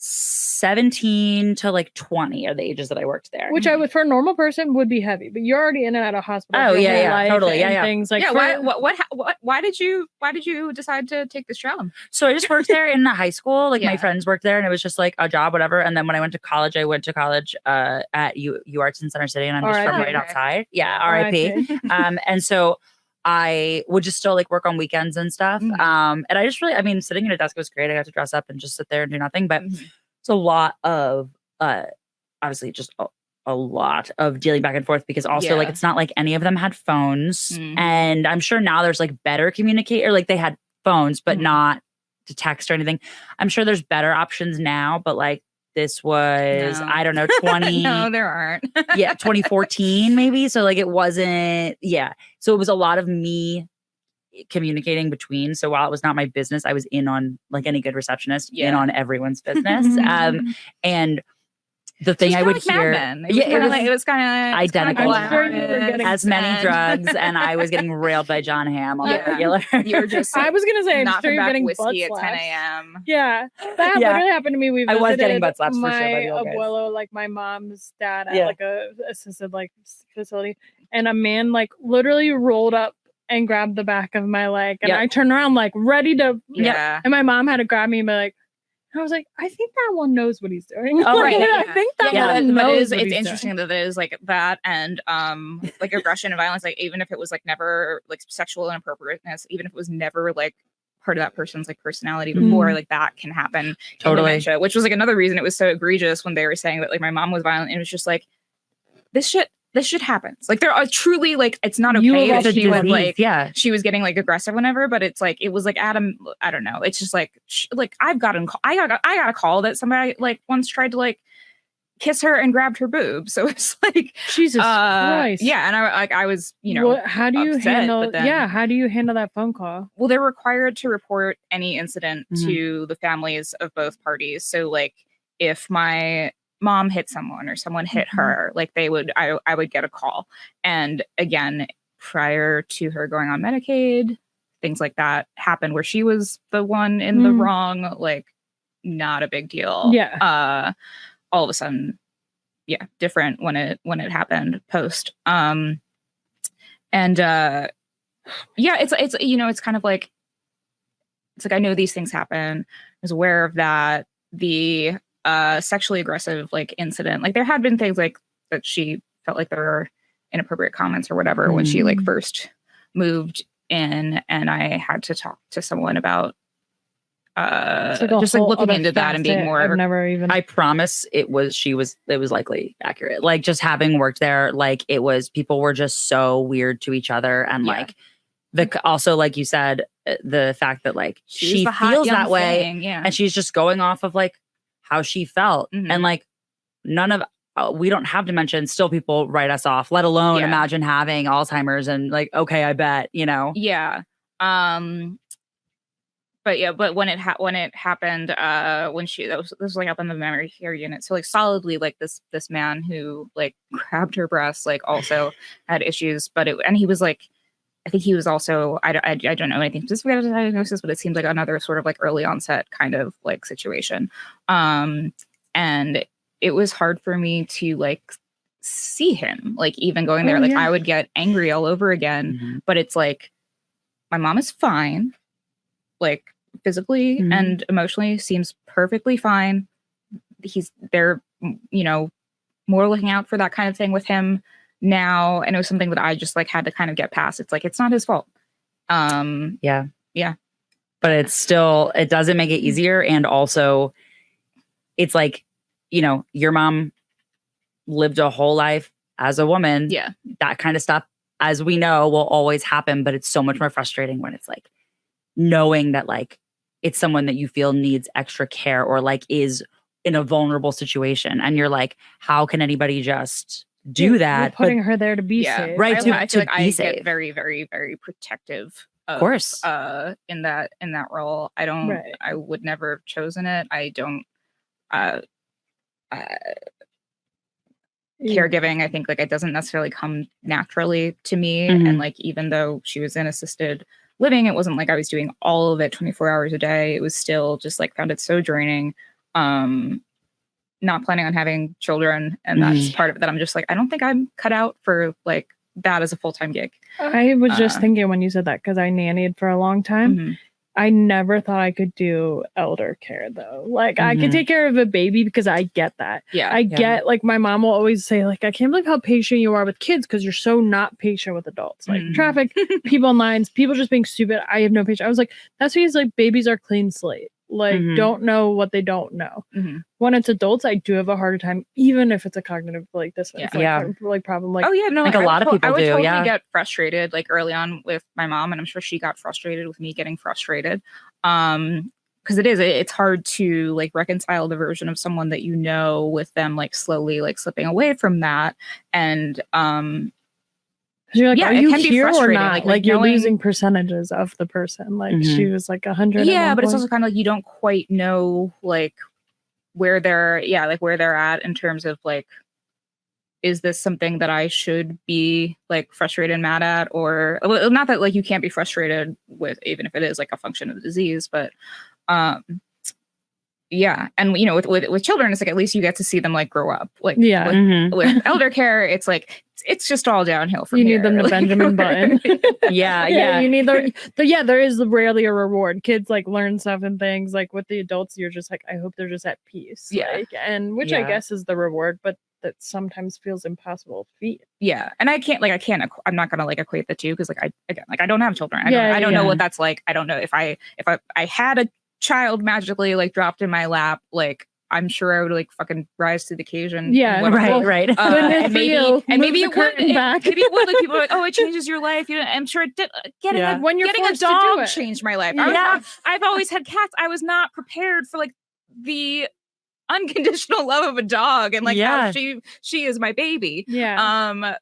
17 to like 20 are the ages that I worked there. Which I would, for a normal person, would be heavy, but you're already in and out of hospital. Oh, your yeah, whole yeah, life totally, yeah, and yeah. things like Yeah. for- Why did you decide to take this job? So I just worked there in high school. Like my Yeah. friends worked there, and it was just like a job, whatever. And then when I went to college at U Arts in Center City, and I'm just from R.I.P. right outside. Yeah, R.I.P. RIP. And so I would just still like work on weekends and stuff. Mhm. And I just really, I mean, sitting at a desk was great. I got to dress up and just sit there and do nothing. But Mhm. it's a lot of obviously just a lot of dealing back and forth because also like Yeah. it's not like any of them had phones. Mhm. And I'm sure now there's like better communicate, or like they had phones but Mhm. not to text or anything. I'm sure there's better options now, but like this was No. I don't know 20 No, there aren't. 2014 maybe. So like it wasn't so it was a lot of me communicating between. So while it was not my business, I was in on like any good receptionist in Yeah. on everyone's business. And the thing I would hear, It was kind of identical. I'm sure you were getting as many and- drugs, and I was getting railed by John Hamm on the Yeah. regular. You were just I was gonna say, I'm knocking sure you're back getting whiskey butt at 10 slaps. a.m. Yeah, that Yeah. literally happened to me. We I was getting visited butt slaps for my sure by the old guys. abuelo, like my mom's dad, at Yeah. like a assisted like facility, and a man like literally rolled up and grabbed the back of my leg, and Yep. I turned around like ready to, Yeah. and my mom had to grab me and be like, I was like, I think that one knows what he's doing. Oh, right. I think that Yeah. one But knows. it's interesting that it is like that and like aggression and violence, like even if it was like never like sexual inappropriateness, even if it was never like part of that person's like personality before, like that can happen in Totally. dementia, which was like another reason it was so egregious when they were saying that like my mom was violent. And it was just like this shit happens. Like there are truly like it's not You okay have that a she was disease, like yeah. she was getting like aggressive whenever, but it's like it was like Adam. I don't know. It's just like like I got a call that somebody like once tried to like kiss her and grabbed her boob. So it's like Jesus Christ. yeah. And I was how do you upset, handle? but then- How do you handle that phone call? well, they're required to report any incident Mhm. to the families of both parties. So like if my mom hit someone or someone hit her, like I would get a call. And again, prior to her going on Medicaid, things like that happened where she was the one in the wrong, like not a big deal. Yeah. All of a sudden, different when it happened post. It's it's kind of like it's like I know these things happen. I was aware of that. The sexually aggressive like incident, like there had been things like that she felt like there were inappropriate comments or whatever when she like first moved in, and I had to talk to someone about It's like a just like whole looking other into that and being facet more I've never even. I promise it was likely accurate. Like just having worked there, like it was people were just so weird to each other, and Yeah. like also like you said, the fact that like was she the hot feels young that way, thing, yeah. and she's just going off of like how she felt, Mhm. and like none of we don't have dementia, and still people write us off. Let alone Yeah. imagine having Alzheimer's and like okay, I bet Yeah. But when it happened, when this was like up in the memory care unit, so like solidly like this man who like grabbed her breasts like also had issues, and he was like I think he was also, I don't know anything specific about the diagnosis, but it seems like another sort of like early onset kind of like situation. And it was hard for me to like see him, like even going there, like I would get angry all over again, but it's like, my mom is fine, like physically and emotionally seems perfectly fine. They're, you know, more looking out for that kind of thing with him now. And it was something that I just like had to kind of get past. It's like, it's not his fault. Yeah. But it's still, it doesn't make it easier. And also it's like, you know, your mom lived a whole life as a woman. Yeah. That kind of stuff, as we know, will always happen, but it's so much more frustrating when it's like knowing that like it's someone that you feel needs extra care or like is in a vulnerable situation. And you're like, how can anybody just do that? We're putting her there to be safe. Right. I feel like I safe. get very, very, very protective of course. In that role. I would never have chosen it. I don't caregiving, I think like it doesn't necessarily come naturally to me. And like even though she was in assisted living, it wasn't like I was doing all of it 24 hours a day. It was still just like found it so draining. Not planning on having children, and that's part of it that I'm just like, I don't think I'm cut out for like that as a full-time gig. I was just thinking when you said that, because I nannied for a long time. I never thought I could do elder care though. Like I could take care of a baby because I get that. I get like my mom will always say like, I can't believe how patient you are with kids because you're so not patient with adults. Like traffic, people in lines, people just being stupid. I have no patience. I was like, that's because like babies are clean slate. Like don't know what they don't know. When it's adults, I do have a harder time, even if it's a cognitive like this like problem. Like like a lot of people I would do. Totally get frustrated like early on with my mom, and I'm sure she got frustrated with me getting frustrated. Because it's hard to like reconcile the version of someone that you know with them like slowly like slipping away from that, and you're like, are you it can be here or frustrating. not? Like you're losing percentages of the person. Like she was like 100. Yeah, but it's also kind of like you don't quite know like where they're at in terms of like, is this something that I should be like frustrated and mad at, or not that like you can't be frustrated with, even if it is like a function of the disease, but yeah. And you know, with children, it's like at least you get to see them like grow up. Like with elder care, it's like it's just all downhill from you here. need them to like, Benjamin Button. yeah. You need there is rarely a reward. Kids like learn stuff and things. Like with the adults, you're just like, I hope they're just at peace. Like, and which I guess is the reward, but that sometimes feels impossible to beat. Yeah. And I'm not gonna like equate the two, because like I don't have children. I don't know what that's like. I don't know if I had a child magically like dropped in my lap, like I'm sure I would like fucking rise to the occasion. Yeah, right. And maybe it would like people are like, oh, it changes your life. You know, I'm sure it did. Getting a dog changed my life. I've always had cats. I was not prepared for like the unconditional love of a dog and like how she is my baby. But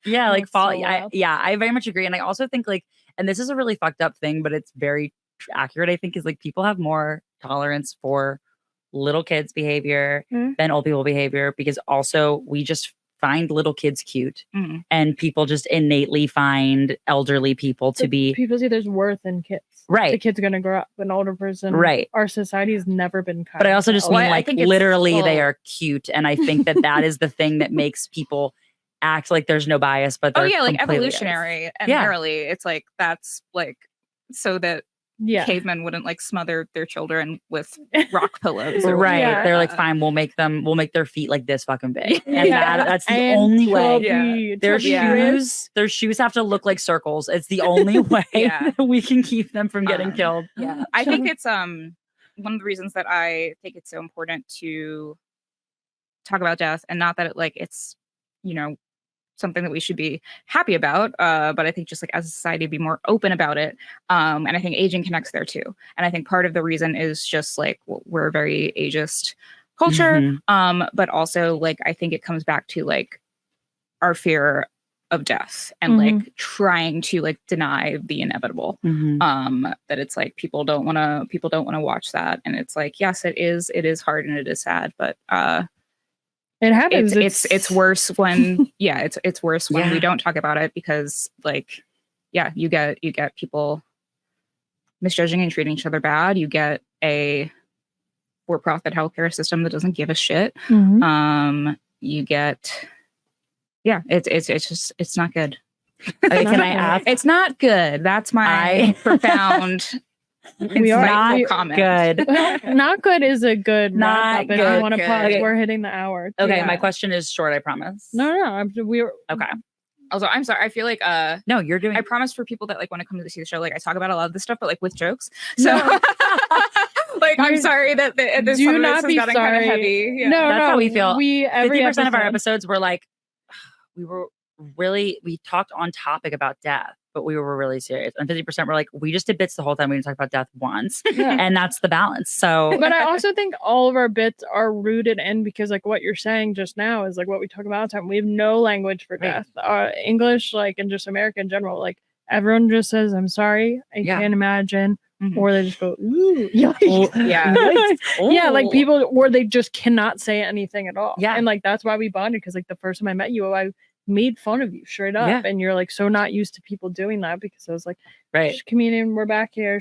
like fall. I very much agree, and I also think like, and this is a really fucked up thing, but it's very accurate. I think is like people have more tolerance for little kids' behavior than old people behavior, because also we just find little kids cute, and people just innately find elderly people to be. People see there's worth in kids. Right. The kid's going to grow up an older person. Right. Our society has never been kind. But I also just mean like literally they are cute. And I think that is the thing that makes people act like there's no bias, but they're like evolutionary and early. It's like, that's like, so that cavemen wouldn't like smother their children with rock pillows. Right. They're like, fine, we'll make their feet like this fucking big. And that's the only way. Their shoes have to look like circles. It's the only way that we can keep them from getting killed. Yeah. I think it's one of the reasons that I think it's so important to talk about death, and not that it like it's, you know, something that we should be happy about, but I think just like as a society be more open about it, and I think aging connects there too. And I think part of the reason is just like we're a very ageist culture, but also like I think it comes back to like our fear of death and like trying to like deny the inevitable. That it's like people don't want to watch that, and it's like, yes, it is hard and it is sad, but It happens. It's worse when it's worse when we don't talk about it, because like you get people misjudging and treating each other bad. You get a for-profit healthcare system that doesn't give a shit. You get it's not good. Okay, can I ask? It's not good. That's my profound not comment. Good. Not good is a good Not wrap up. If good. you want to pause, Okay. we're hitting the hour. Okay, Yeah. my question is short, I promise. No. We're Okay. Also, I'm sorry. I feel like No, you're doing I promise for people that like want to come to see the show, like I talk about a lot of this stuff, but like with jokes. So like I'm sorry that this do some of not this has be gotten kind of sorry. heavy. Yeah. No, That's how we feel. Every 50% of our episode- episodes were like, we talked on topic about death, but we were really serious. And 50% were like, we just did bits the whole time. We didn't talk about death once. Yeah. And that's the balance. So, But I also think all of our bits are rooted in, because like what you're saying just now is like what we talk about all the time. We have no language for Right. death. English, like, and just America in general, like everyone just says, I'm sorry, I can't imagine. Mhm. Or they just go, ooh. Yeah. Yeah, like people, or they just cannot say anything at all. Yeah. And like that's why we bonded, because like the first time I met you, I made fun of you straight up. Yeah. And you're like so not used to people doing that, because I was like, right. she's a comedian, we're back here.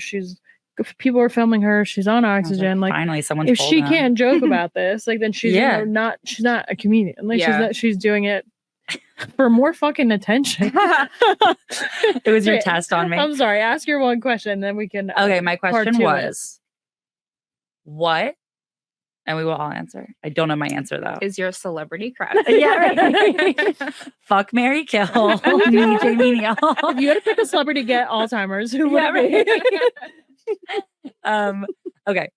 People are filming her, she's on oxygen. Like finally, someone's if told she them. can't joke about this, like then she's she's not a comedian. Like she's doing it for more fucking attention. It was your Okay, test on me. I'm sorry. Ask your one question, then we can. Okay, my question two was, what? And we will all answer. I don't know my answer though. Is your celebrity crush? Yeah, right. Fuck, marry, kill. Me, Jamie, Neal. If you had to pick a celebrity to get Alzheimer's, who would it be? Okay.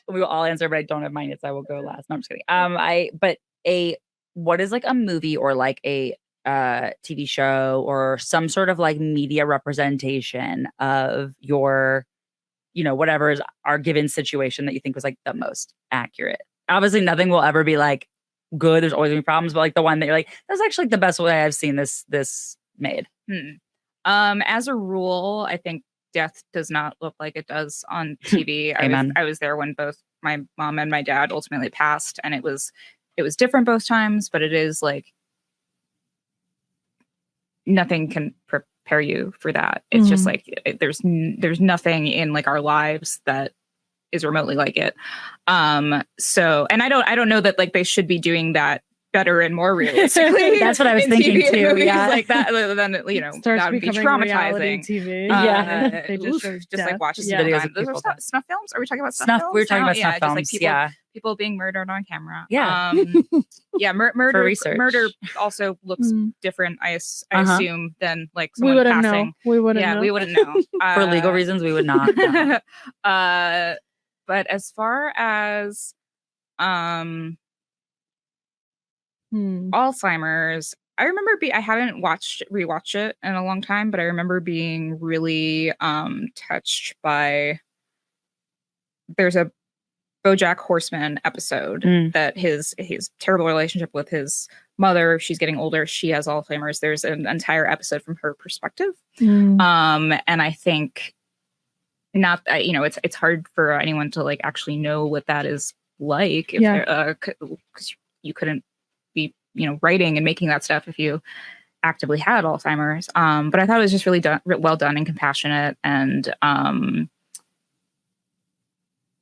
We will all answer, but I don't have mine yet, so I will go last. No, I'm just kidding. What is like a movie or like a TV show or some sort of like media representation of your, whatever is our given situation that you think was like the most accurate? Obviously, nothing will ever be like good. There's always gonna be problems, but like the one that you're like, that's actually the best way I've seen this made. As a rule, I think death does not look like it does on TV. Amen. I was there when both my mom and my dad ultimately passed, and it was different both times, but it is like nothing can prepare you for that. It's just like there's nothing in like our lives that is remotely like it. So, and I don't know that like they should be doing that better and more realistically. That's what I was in thinking TV and too. movies Yeah, like that. Then Starts that would be becoming reality traumatizing. TV. Yeah. They just show Just death. like watch Yeah. videos of Those are people snuff films. Are we talking about snuff Snuff. films? We were talking now? about snuff just, like, films. people, Yeah. people being murdered on camera. Yeah. Murder For research. Murder also looks different. I assume than like We someone wouldn't passing. know. We wouldn't know. We wouldn't know For legal reasons, we would not know. But as far as Alzheimer's, I remember I haven't rewatched it in a long time, but I remember being really touched by. There's a BoJack Horseman episode that his terrible relationship with his mother. She's getting older. She has Alzheimer's. There's an entire episode from her perspective, and I think not. It's hard for anyone to like actually know what that is like, if because you couldn't be writing and making that stuff if you actively had Alzheimer's. But I thought it was just really well done and compassionate, and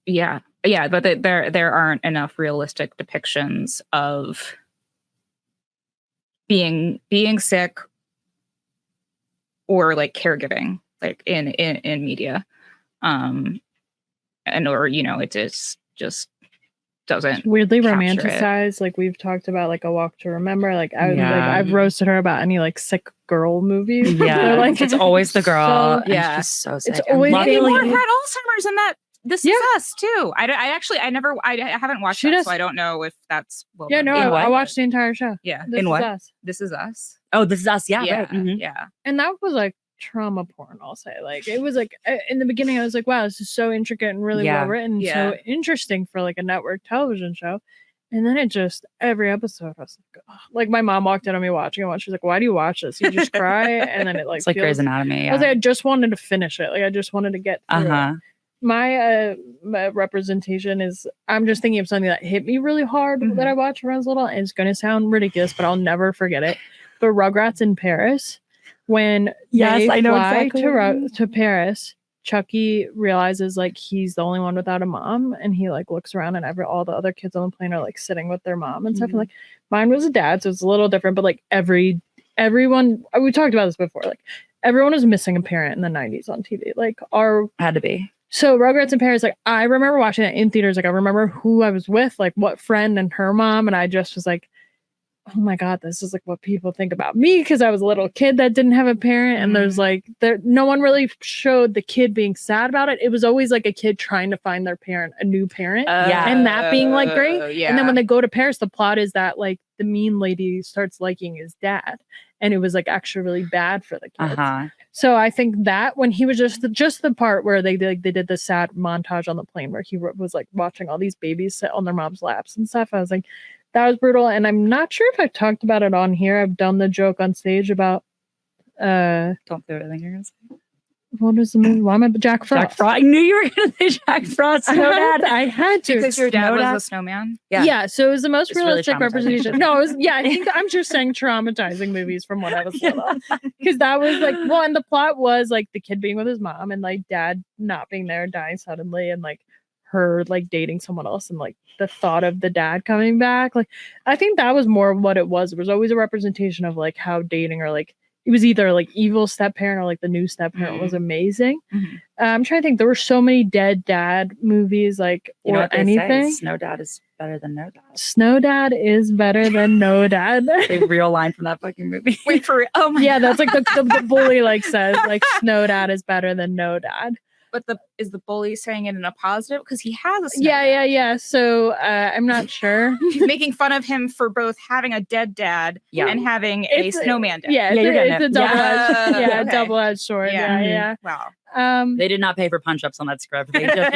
but there aren't enough realistic depictions of being sick or like caregiving like in media, and or it just doesn't weirdly capture romanticized. Like we've talked about like A Walk to Remember. Like I've roasted her about any like sick girl movies. Yeah, like it's always the girl. So, and she's so sick. It's always Luckily had Alzheimer's in that. This is Us too. I haven't watched that, so I don't know if that's I watched the entire show. Yeah. This In Is what? Us. This Is Us. Oh, This Is Us. Yeah. Yeah. Right. Mhm. Yeah. And that was like trauma porn, I'll say. Like it was like in the beginning I was like, wow, this is so intricate and really well written, so interesting for like a network television show. And then it just every episode I was like, oh. Like my mom walked in on me watching it. She's like, why do you watch this? You just cry. And then it like It's like Grey's Anatomy. I was like, I just wanted to finish it. Like I just wanted to get through it. my representation is, I'm just thinking of something that hit me really hard that I watched when I was little, and it's going to sound ridiculous, but I'll never forget it. But Rugrats in Paris, when they fly to Paris, Chucky realizes like he's the only one without a mom, and he like looks around and all the other kids on the plane are like sitting with their mom and stuff. And like mine was a dad, so it's a little different, but like everyone, we talked about this before, like everyone was missing a parent in the 90s on TV. Like had to be. So Rugrats in Paris, like I remember watching it in theaters. Like I remember who I was with, like what friend and her mom, and I just was like, oh my God, this is like what people think about me, because I was a little kid that didn't have a parent. And there's like no one really showed the kid being sad about it. It was always like a kid trying to find their parent, a new parent, and that being like great. And then when they go to Paris, the plot is that like the mean lady starts liking his dad, and it was like actually really bad for the kids. So I think that when he was just the part where they did the sad montage on the plane where he was like watching all these babies sit on their mom's laps and stuff, I was like, that was brutal. And I'm not sure if I've talked about it on here. I've done the joke on stage about don't do everything you're gonna say. What is the movie? Why am I Jack Frost? Jack Frost. I knew you were gonna say Jack Frost. Snow Dad. I had to. Because your dad was a snowman. Yeah. So it was the most realistic really representation. No, it was. Yeah, I think I'm just saying traumatizing movies from when I was little, because that was like, well, and the plot was like the kid being with his mom and like dad not being there, dying suddenly, and like her like dating someone else, and like the thought of the dad coming back. Like I think that was more what it was. It was always a representation of like how dating, or like it was either like evil step parent or like the new step parent was amazing. I'm trying to think. There were so many dead dad movies, like you know or what they anything. Say? Snow Dad is better than no dad. Snow Dad is better than no dad. A real line from that fucking movie. Wait for it. Oh my yeah, God. that's like the bully like says like Snow Dad is better than no dad. But is the bully saying it in a positive? Because he has a snow dad. Yeah. So I'm not sure. He's making fun of him for both having a dead dad and having a snowman dad. Yeah, it's a double-edged, double-edged sword. Yeah. Wow. They did not pay for punch-ups on that script. They just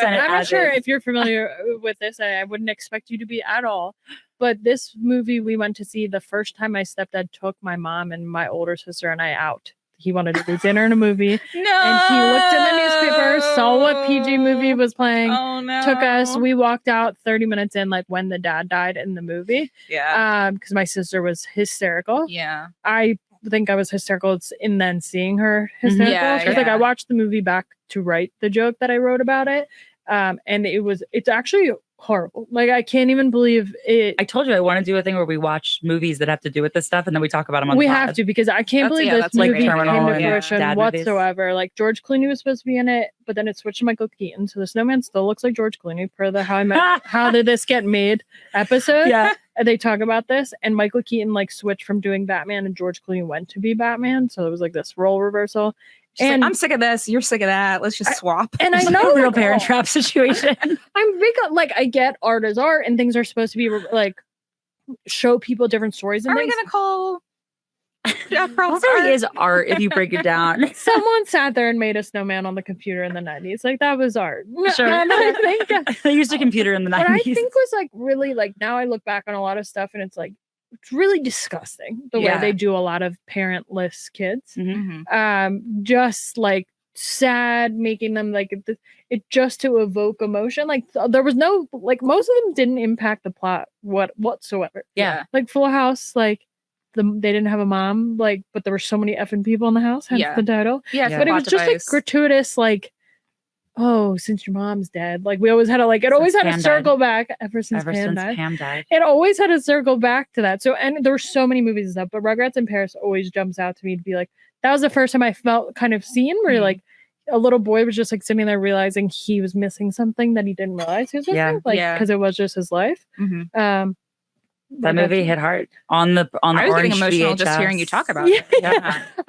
I'm not sure if you're familiar with this. I wouldn't expect you to be at all. But this movie we went to see, the first time my stepdad took my mom and my older sister and I out. He wanted to do dinner and a movie. No. And he looked in the newspaper, saw what PG movie was playing, took us. We walked out 30 minutes in, like when the dad died in the movie. Yeah. Because my sister was hysterical. Yeah. I think I was hysterical in then seeing her hysterical. Like I watched the movie back to write the joke that I wrote about it. And it's actually horrible. Like I can't even believe it. I told you I want to do a thing where we watch movies that have to do with this stuff and then we talk about them on we the have pod. to, because I can't believe this movie came to fruition whatsoever. Movies. Like George Clooney was supposed to be in it, but then it switched to Michael Keaton, so the snowman still looks like George Clooney per the How Did This Get Made episode. And they talk about this, and Michael Keaton like switched from doing Batman, and George Clooney went to be Batman, so it was like this role reversal. And I'm sick of this. You're sick of that. Let's just swap. And I know a real Parent Trap situation. I'm big on, like, I get art is art, and things are supposed to be like show people different stories. And are things. We gonna call Jack Frost art? Is art if you break it down. Someone sat there and made a snowman on the computer in the 90s. Like that was art. Sure. And I think they used a computer in the 90s. What I think was like really like, now I look back on a lot of stuff and it's like, it's really disgusting the way they do a lot of parentless kids. Just like sad, making them like it just to evoke emotion. Like there was no, like most of them didn't impact the plot whatsoever. Like Full House, like they didn't have a mom, like, but there were so many effing people in the house, hence the title. But it was just like gratuitous, like, oh, since your mom's dead, like we always had to like it always had to circle back ever since Pam died. It always had to circle back to that. So, and there were so many movies and stuff, but Rugrats in Paris always jumps out to me to be like, that was the first time I felt kind of seen where like a little boy was just like sitting there realizing he was missing something that he didn't realize he was missing, because it was just his life. That movie hit hard on the I was orange getting emotional VHS. just hearing you talk about it. It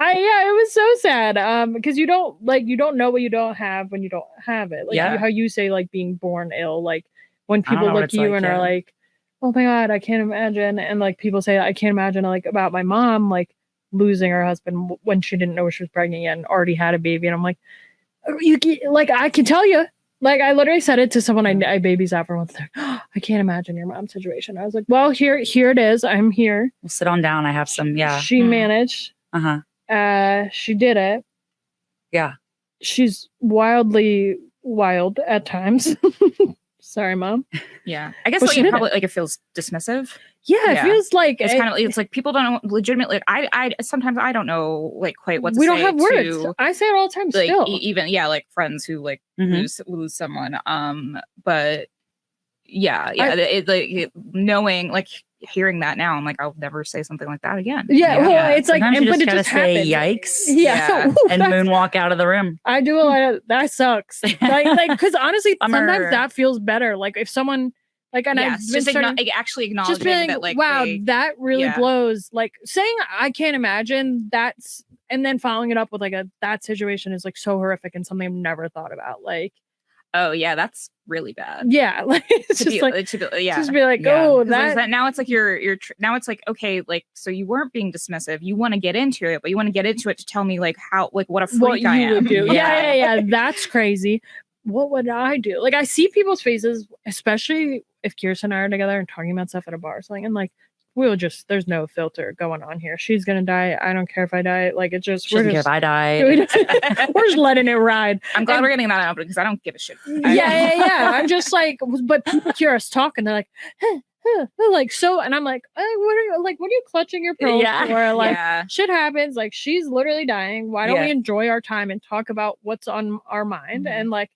was so sad. Because you don't know what you don't have when you don't have it. Like how you say like being born ill, like when people look at you and are like, oh my God, I can't imagine. And like people say, I can't imagine like about my mom, like losing her husband when she didn't know she was pregnant yet and already had a baby. And I'm like, like I can tell you. Like I literally said it to someone I babysat for once. I can't imagine your mom's situation. I was like, well, here it is. I'm here. We'll sit on down. I have some. Yeah. She managed. Uh-huh. She did it. Yeah. She's wildly wild at times. Sorry, Mom. Yeah. I guess But like she it did probably like it feels dismissive. Yeah, it feels like It's kind of it's like people don't legitimately like I sometimes I don't know like quite what to we say don't have words. to, I say it all the time like still. even like friends who like Mhm. lose someone. But knowing like hearing that now, I'm like I'll never say something like that again. Yeah, well, it's like, Sometimes you but just it gotta just say happens. yikes. Yeah, Yeah. And moonwalk out of the room. I do a lot of that. Sucks. Like, because honestly, sometimes Bummer. that feels better. Like if someone like, and I've yes, been just starting, actually acknowledging just being that like wow, they, that really yeah. blows. Like saying I can't imagine that's, and then following it up with like that situation is like so horrific and something I've never thought about. Like, oh yeah, that's really bad. yeah, like it's just like to be, yeah. just be like, Yeah. oh, 'Cause there's that. now it's like you're now it's like okay, like so you weren't being dismissive, you want to get into it, but you want to get into it to tell me like how like what a freak What I you am. would do. Yeah. Yeah. That's crazy. What would I do? Like I see people's faces, especially if Kirsten and I are together and talking about stuff at a bar or something, and like we'll just there's no filter going on here. She's gonna die. I don't care if I die. Like it just She doesn't care if I die. we're just letting it ride. I'm glad And- we're getting that out because I don't give a shit. Yeah. I'm just like, but people hear us talking, they're like, like so, and I'm like, what are you clutching your pearls Yeah. for? Like Yeah. shit happens. Like she's literally dying. Why don't Yeah. we enjoy our time and talk about what's on our mind? Mhm. And like,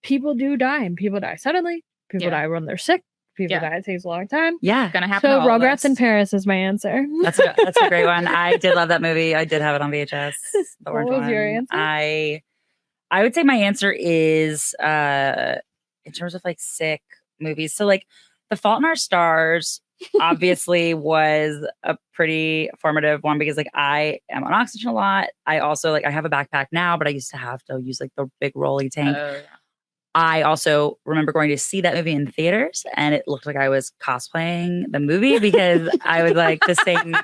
people do die, and people die suddenly. People Yeah. die when they're sick. People Yeah. die. It takes a long time. Yeah. Gonna happen. So to all of Rugrats us. in Paris is my answer. That's a great one. I did love that movie. I did have it on VHS. The What orange was your one. answer? I would say my answer is in terms of like sick movies. So like The Fault in Our Stars obviously was a pretty formative one because like I am on oxygen a lot. I also like I have a backpack now, but I used to have to use like the big rolly tank. I also remember going to see that movie in theaters and it looked like I was cosplaying the movie because I was like the same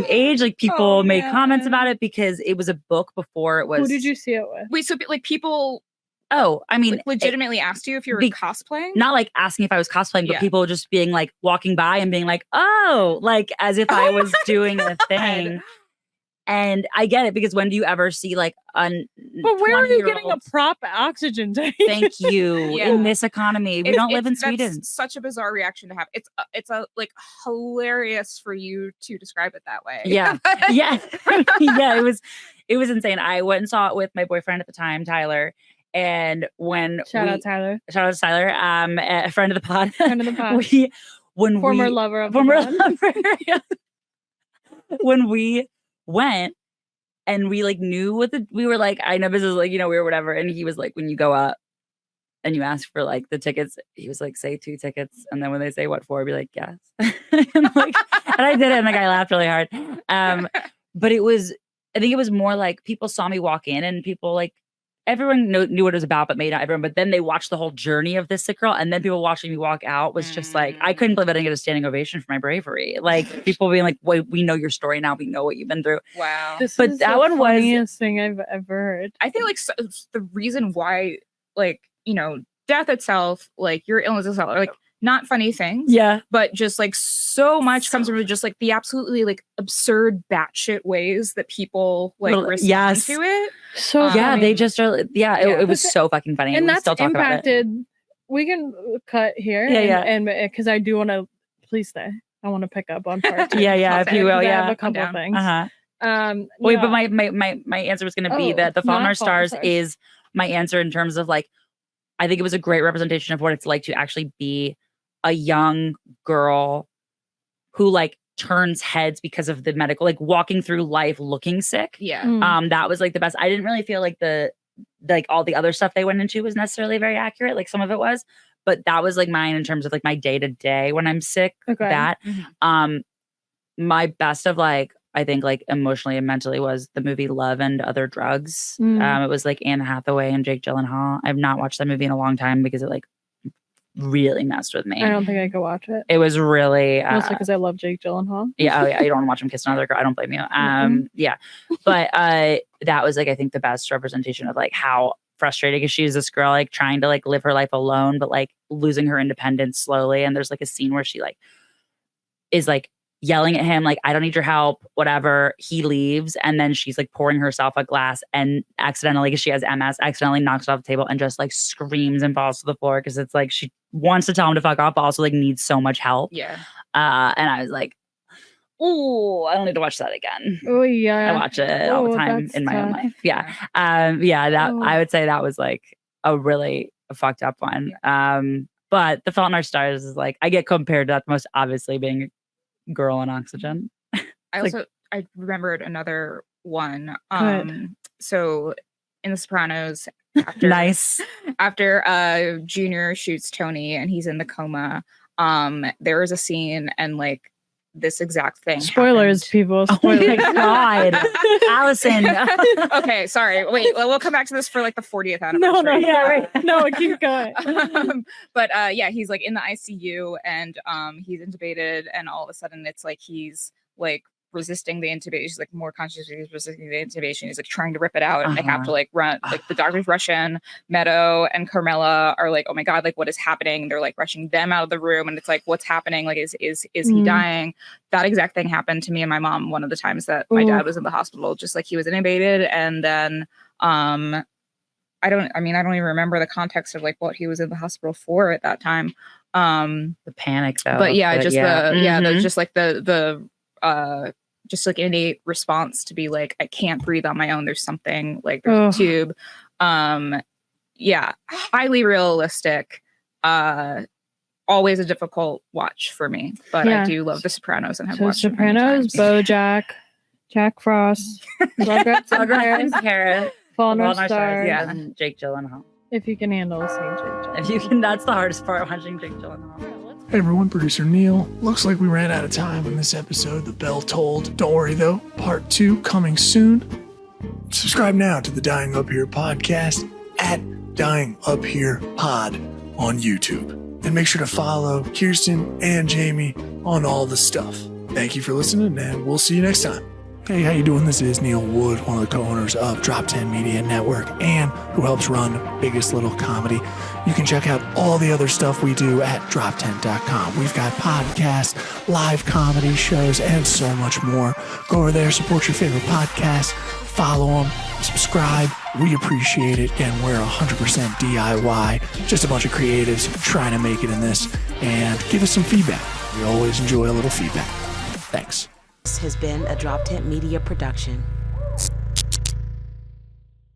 age. Like people made comments about it because it was a book before it was. Who did you see it with? Wait, so like people Oh, I mean, like, legitimately asked you if you were cosplaying? not like asking if I was cosplaying, but Yeah. people just being like walking by and being like, oh, like as if I was doing a thing. And I get it because when do you ever see like But where are you getting a prop oxygen tank? Thank you. Yeah. In this economy, we don't live in Sweden. That's such a bizarre reaction to have. It's a like hilarious for you to describe it that way. Yeah. Yeah. Yeah. It was insane. I went and saw it with my boyfriend at the time, Tyler. And when Shout out Tyler, a friend of the pod. friend of the pod, Former lover of former the pod. lover. Yeah. When we went and we like knew we were like, I know this is like, we were whatever. And he was like, when you go up and you ask for like the tickets, he was like, say 2 tickets. And then when they say what for, I'd be like, yes. and I did it. And the guy laughed really hard. But I think it was more like people saw me walk in and people like, everyone knew what it was about, but maybe not everyone. But then they watched the whole journey of this sick girl. And then people watching me walk out was just like, I couldn't believe I didn't get a standing ovation for my bravery. Like people being like, wait, we know your story now. We know what you've been through. Wow. But that the one was- funniest thing I've ever heard. I think like the reason why like, death itself, like your illness itself, are like not funny things. Yeah. But just like so much comes from just like the absolutely like absurd batshit ways that people like respond to it. So Yeah, funny. they just are. Yeah, it was so fucking funny. and we that's still talk about it. impacted. We can cut here. Yeah, and because I do want to. Please stay. I want to pick up on part 2. Yeah, if you will. I have Yeah. a couple of things. Wait, yeah. but my answer was going to be Oh, that The Fault in not Our Fault in Our Stars Stars. is my answer in terms of like, I think it was a great representation of what it's like to actually be a young girl who like turns heads because of the medical, like walking through life looking sick. Yeah. Mm. That was like the best. I didn't really feel like all the other stuff they went into was necessarily very accurate. Like some of it was, but that was like mine in terms of like my day to day when I'm sick. Okay. That, Mhm. my best of like, I think like emotionally and mentally was the movie Love and Other Drugs. Mm. It was like Anne Hathaway and Jake Gyllenhaal. I've not watched that movie in a long time because it like really messed with me. I don't think I could watch it. It was really Mostly because I love Jake Gyllenhaal. yeah, you don't want to watch him kiss another girl. I don't blame you. Yeah, but that was like I think the best representation of like how frustrating she is. This girl like trying to like live her life alone, but like losing her independence slowly. And there's like a scene where she like is like yelling at him like, I don't need your help, whatever. He leaves, and then she's like pouring herself a glass and accidentally, because she has MS, accidentally knocks it off the table and just like screams and falls to the floor because it's like she wants to tell him to fuck off, but also like needs so much help. Yeah. And I was like, oh, I don't need to watch that again. Oh yeah. I watch it all the time that's in my own tough. life. Yeah. That Oh. I would say that was like a really fucked up one. But The Fault in Our Stars is like, I get compared to that most obviously being Girl on Oxygen. I remembered another one. Good. So in The Sopranos, after Nice. after Junior shoots Tony and he's in the coma, there is a scene and like this exact thing. Spoilers, happened. people. Oh my Spoilers. God. Allison. Okay, sorry. Wait, we'll come back to this for like the 40th anniversary. No, yeah, right. No, keep going. But yeah, he's like in the ICU and he's intubated, and all of a sudden it's like he's like resisting the intubation. He's like more conscious, he's resisting the intubation. He's like trying to rip it out, and they have to like run. Like the doctors rush in. Meadow and Carmela are like, "Oh my God, like what is happening?" They're like rushing them out of the room, and it's like, "What's happening? Like, is he dying?" That exact thing happened to me and my mom one of the times that my dad was in the hospital. Just like he was intubated, and then I don't even remember the context of like what he was in the hospital for at that time. The panic though. But yeah, just Mhm. just like the just like an innate response to be like, I can't breathe on my own. There's something like there's a tube. Yeah, highly realistic. Always a difficult watch for me, but I do love The Sopranos and have watched it many Sopranos, times. BoJack, Jack Frost, Rugrats in Rugrats in Paris, Paris. Fault in Our Fault in Our Stars. yeah. And Jake Gyllenhaal. If you can handle seeing Jake Gyllenhaal. If you can, that's the hardest part, watching Jake Gyllenhaal. Hey everyone, producer Neil. Looks like we ran out of time on this episode. The bell tolled. Don't worry though, part 2 coming soon. Subscribe now to the Dying Up Here podcast at Dying Up Here Pod on YouTube. And make sure to follow Kirsten and Jamie on all the stuff. Thank you for listening, and we'll see you next time. Hey, how you doing? This is Neil Wood, one of the co-owners of Drop 10 Media Network and who helps run Biggest Little Comedy. You can check out all the other stuff we do at drop10.com. We've got podcasts, live comedy shows, and so much more. Go over there, support your favorite podcasts, follow them, subscribe. We appreciate it. Again, we're 100% DIY, just a bunch of creatives trying to make it in this, and give us some feedback. We always enjoy a little feedback. Thanks. This has been a Drop Tent Media production.